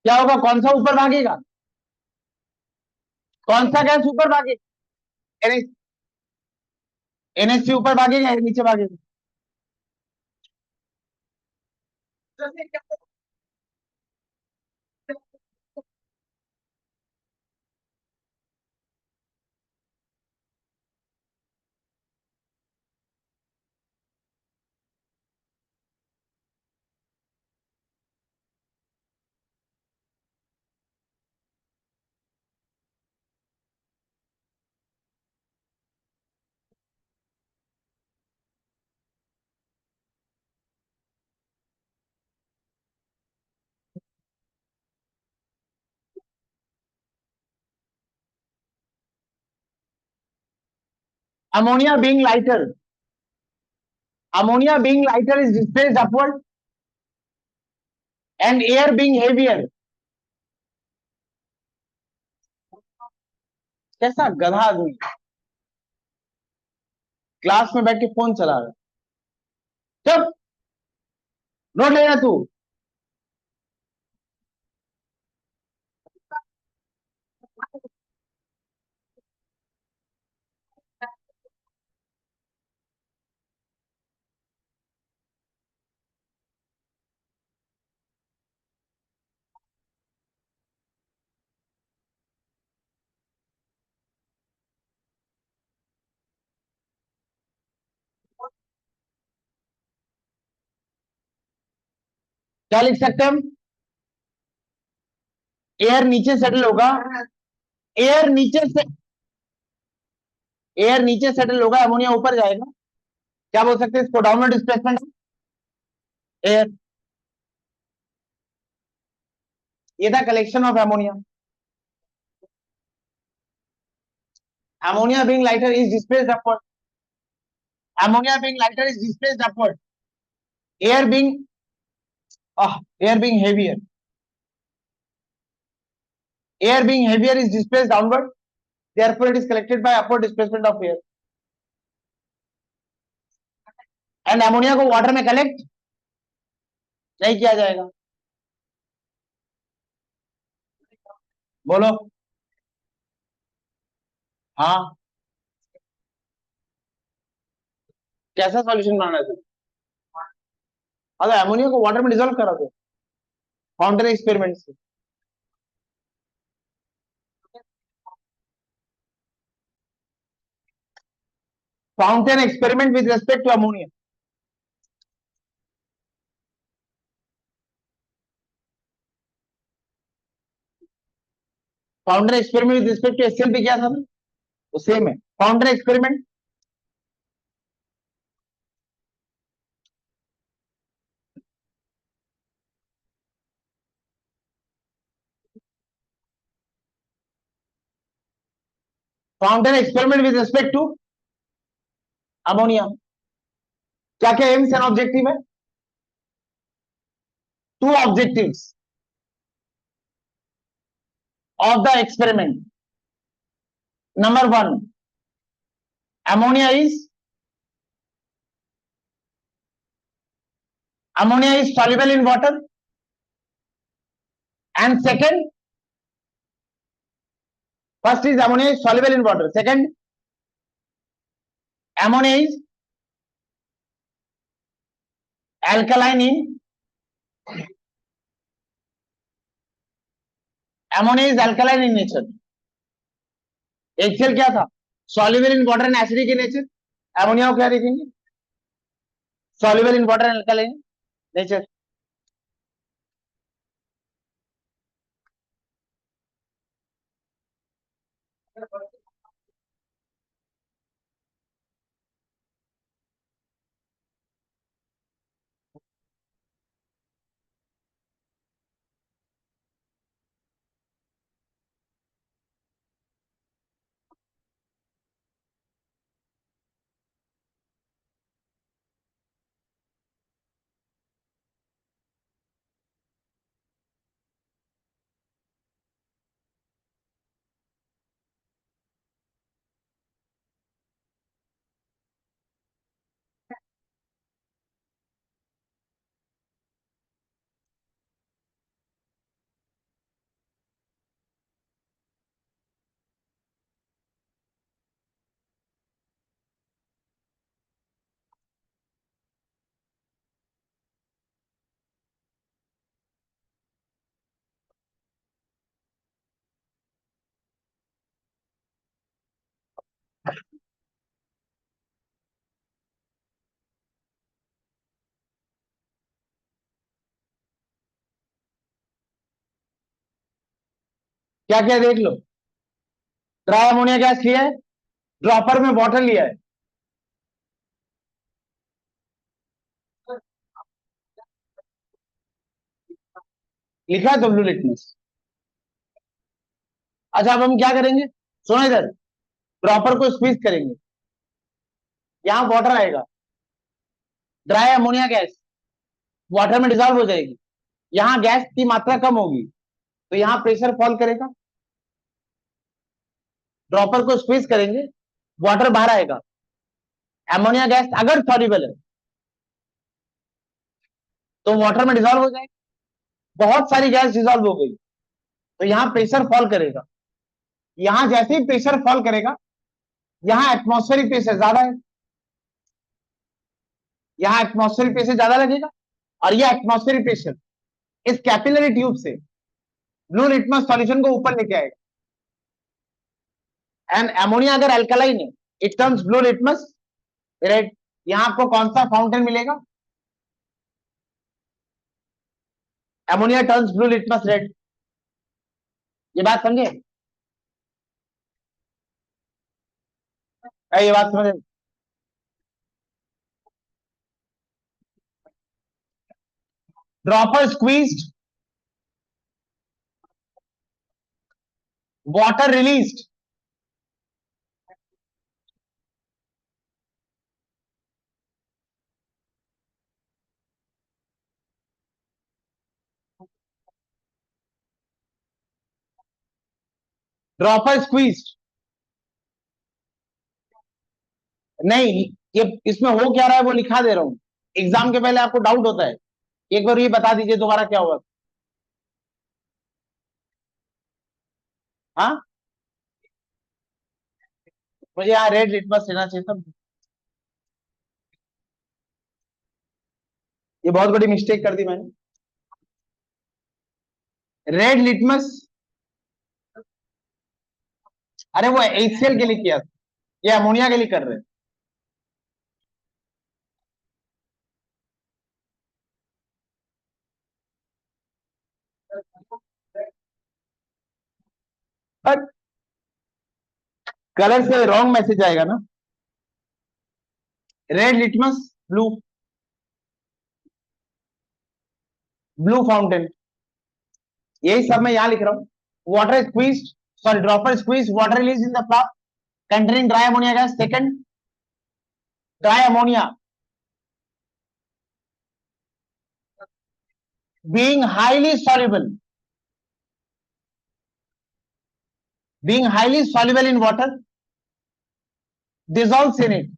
[SPEAKER 1] क्या होगा, कौन सा ऊपर भागेगा? कौन सा गैस ऊपर भागे? NH3 ऊपर भागेगा या नीचे भागेगा? Ammonia being lighter, ammonia being lighter is displaced upward, and air being heavier. कैसा गधा आदमी, क्लास में बैठ के फोन चला रहा। चुप, नोट लेना तू। क्या लिख सकते हैं हम? एयर नीचे सेटल होगा, एयर नीचे से, एयर नीचे सेटल होगा, अमोनिया ऊपर जाएगा। क्या बोल सकते हैं इसको? Downward displacement air. ये था collection of ammonia. Ammonia being lighter is displaced upward. Ammonia being lighter is displaced upward. Air being air being heavier. Air being heavier is displaced downward. Therefore, it is collected by upward displacement of air. And ammonia को water में collect नहीं किया जाएगा। बोलो। हाँ, कैसा solution बनाना है? अगर अमोनिया को वाटर में डिसॉल्व करा दो फाउंटेन एक्सपेरिमेंट से। Fountain experiment with respect to ammonia. Fountain experiment with respect to HCl पे क्या था ना, वो सेम है। Fountain experiment, fountain experiment with respect to ammonia. क्या क्या एम्स एंड ऑब्जेक्टिव है? Two objectives of the experiment. Number one, ammonia is soluble in water, and second, first is ammonia is soluble in water, second, ammonia is alkaline in, ammonia is alkaline in nature. HCl क्या था? soluble in water and acidic in nature. ammonia को क्या देखेंगे? soluble in water and alkaline in nature. क्या क्या देख लो, dry ammonia gas लिया है, ड्रॉपर में वाटर लिया है, लिखा है तो ब्लू लिटमस। अच्छा अब हम क्या करेंगे, सुनो इधर, ड्रॉपर को स्क्वीज करेंगे, यहां वाटर आएगा, ड्राई अमोनिया गैस वाटर में डिजॉल्व हो जाएगी, यहां गैस की मात्रा कम होगी, तो यहां प्रेशर फॉल करेगा, ड्रॉपर को स्क्वीज करेंगे, वाटर बाहर आएगा, अमोनिया गैस अगर सॉल्युबल है तो वाटर में डिजॉल्व हो जाएगी, बहुत सारी गैस डिजॉल्व हो गई, तो यहां प्रेशर फॉल करेगा, यहां जैसे ही प्रेशर फॉल करेगा, यहां एटमॉस्फेरिक प्रेशर ज्यादा है, यहां एटमॉस्फेरिक प्रेशर ज्यादा लगेगा, और यह एटमॉस्फेरिक प्रेशर इस कैपिलरी ट्यूब से ब्लू लिटमस सॉल्यूशन को ऊपर लेके आएगा, एंड अमोनिया अगर अल्कलाइन है it turns blue litmus red. यहां आपको कौन सा फाउंटेन मिलेगा, ammonia turns blue litmus red. ये बात समझे, ये बात समझे, dropper squeezed, water released, dropper squeezed, नहीं, ये इसमें हो क्या रहा है वो लिखा दे रहा हूं, एग्जाम के पहले आपको डाउट होता है, एक बार ये बता दीजिए दोबारा क्या हुआ। हाँ, मुझे यहाँ रेड लिटमस लेना चाहिए था, ये बहुत बड़ी मिस्टेक कर दी मैंने, रेड लिटमस, अरे वो HCl के लिए किया था, ये अमोनिया के लिए कर रहे हैं। बट कलर से रॉन्ग मैसेज आएगा ना, red litmus blue, blue fountain, यही सब मैं यहां लिख रहा हूं। Water squeeze, sorry dropper squeeze, water release in the flask containing dry ammonia gas, second dry ammonia being highly soluble, being highly soluble in water dissolves in it.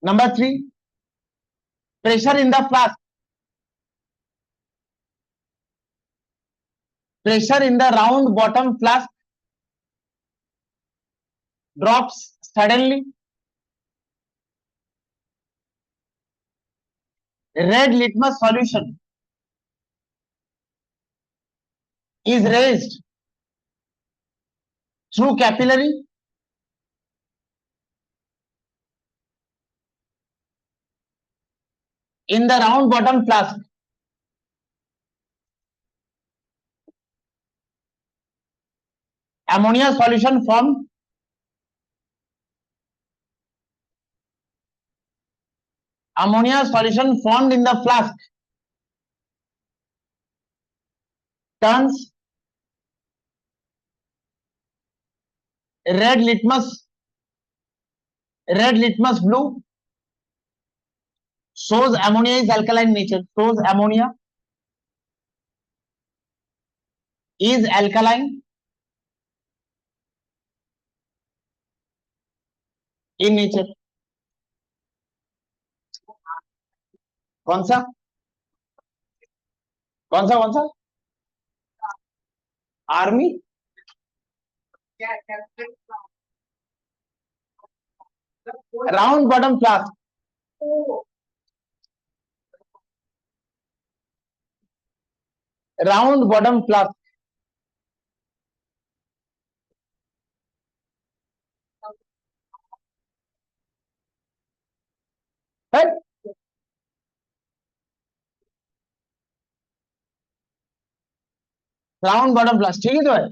[SPEAKER 1] Number 3, pressure in the flask, pressure in the round bottom flask drops suddenly, red litmus solution is raised through capillary in the round bottom flask, ammonia solution formed, ammonia solution formed in the flask turns red litmus blue, shows ammonia is alkaline nature, shows ammonia is alkaline in nature। कौन सा, कौन सा, कौन सा, army, round bottom flask, round bottom flask, round bottom plus, ठीक है तो है।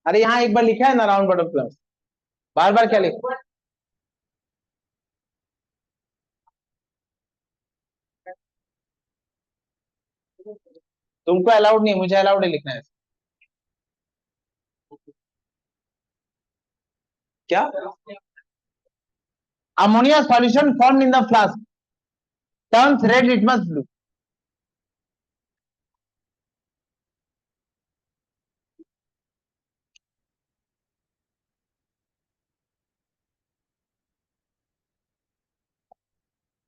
[SPEAKER 1] अरे यहाँ एक बार लिखा है ना राउंड बॉटम प्लस, बार बार क्या लिखा? तुमको अलाउड नहीं, मुझे अलाउड है लिखना है। क्या? Ammonia solution form in the flask turns red litmus blue.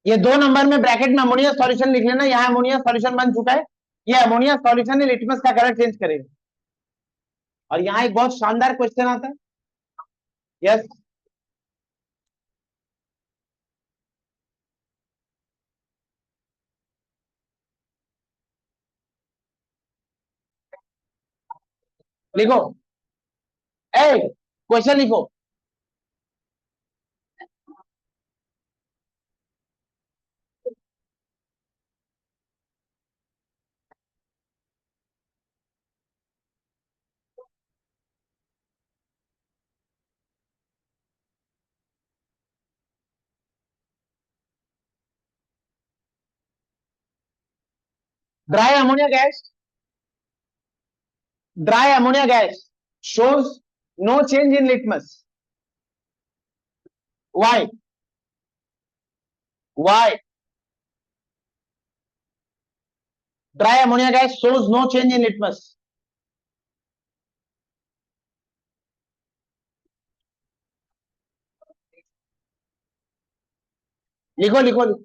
[SPEAKER 1] ये 2 नंबर में ब्रैकेट में अमोनिया सॉल्यूशन लिख लेना, यहाँ अमोनिया सॉल्यूशन बन चुका है। ये अमोनिया सॉल्यूशन है, लिटमस का कलर चेंज करेगा। और यहाँ एक बहुत शानदार क्वेश्चन आता है। यस, लिखो। ए, क्वेश्चन लिखो। Dry ammonia gas, dry ammonia gas shows no change in litmus. Why? Why? Dry ammonia gas shows no change in litmus. लिखो लिखो लिखो।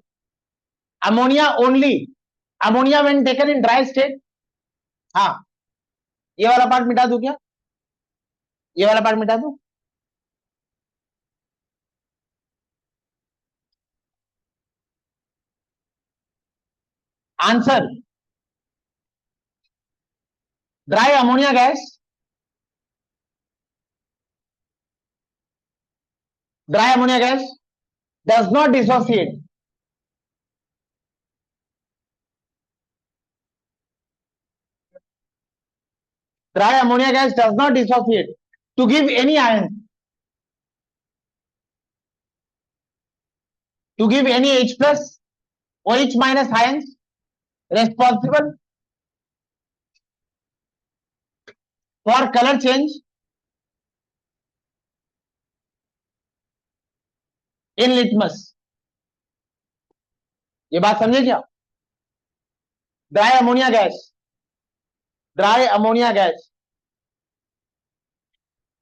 [SPEAKER 1] Ammonia only, ammonia when taken in dry state. हाँ, ये वाला part मिटा दूं क्या? ये वाला पार्ट मिटा दूं? Answer, dry ammonia gas, dry ammonia gas does not dissociate, dry ammonia gas does not dissociate to give any ions, to give any H plus or H minus ions responsible for color change in litmus। ये बात समझे क्या? Dry ammonia gas, dry ammonia gas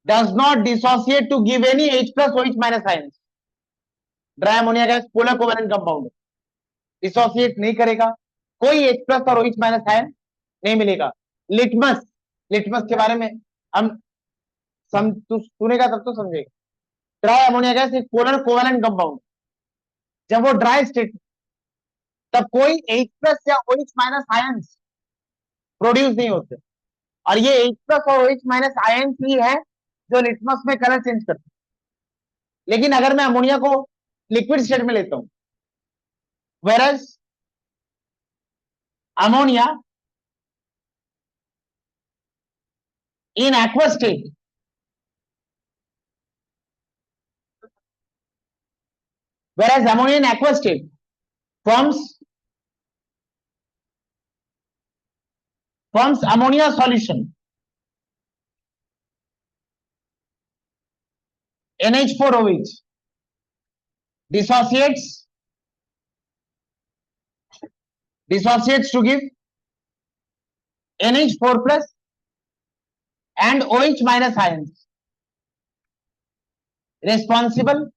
[SPEAKER 1] does not dissociate to give any H plus or H minus ions। Dry ammonia gas polar covalent compound है, dissociate नहीं करेगा, कोई H plus और H minus ion नहीं मिलेगा। लिटमस, लिटमस के बारे में हम सुनेगा तब तो समझेगा। ड्राई अमोनिया गैस एक पोलर कोवेलेंट कंपाउंड, जब वो ड्राई स्टेट तब कोई H प्लस या OH माइनस आयन्स प्रोड्यूस नहीं होते, और ये H प्लस और OH माइनस आयन्स ही है जो लिटमस में कलर चेंज करते हैं। लेकिन अगर मैं अमोनिया को लिक्विड स्टेट में लेता हूं, whereas ammonia in aqua state, whereas ammonia in aqueous state forms ammonia solution NH4OH, dissociates to give NH4 plus and OH minus ions responsible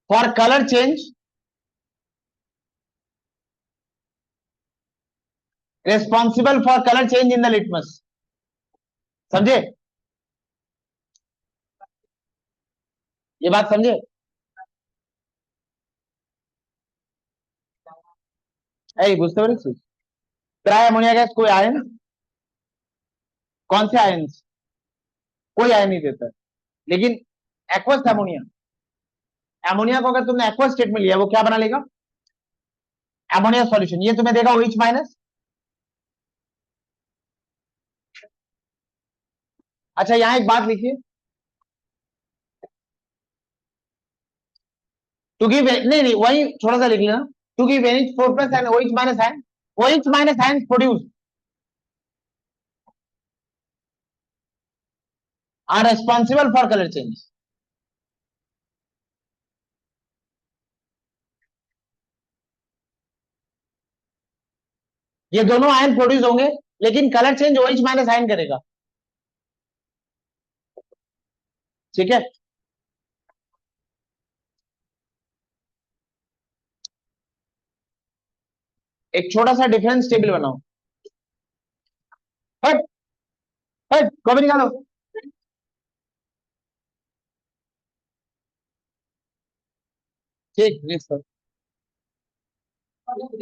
[SPEAKER 1] for color change, responsible for color change in the litmus। समझे? ये बात समझे? এই বুঝতে পেরেছিস? Try ammonia gas कोई ion, कौन से आयन, कोई आयन नहीं देता, लेकिन एक्वस अमोनिया, अमोनिया को अगर तुमने एक्वस स्टेट में लिया वो क्या बना लेगा, अमोनिया सॉल्यूशन। ये तुम्हें देगा OH माइनस। अच्छा यहां एक बात लिखिए, टू गिव, नहीं नहीं वही थोड़ा सा लिख लेना, to give NH4 plus and OH minus ion, OH minus ion produce are responsible for colour change. ये दोनों आयन प्रोड्यूस होंगे, लेकिन colour change OH minus ion करेगा, ठीक है। एक छोटा सा डिफरेंस टेबल बनाओ, हट हट कॉपी निकालो। ठीक, सर।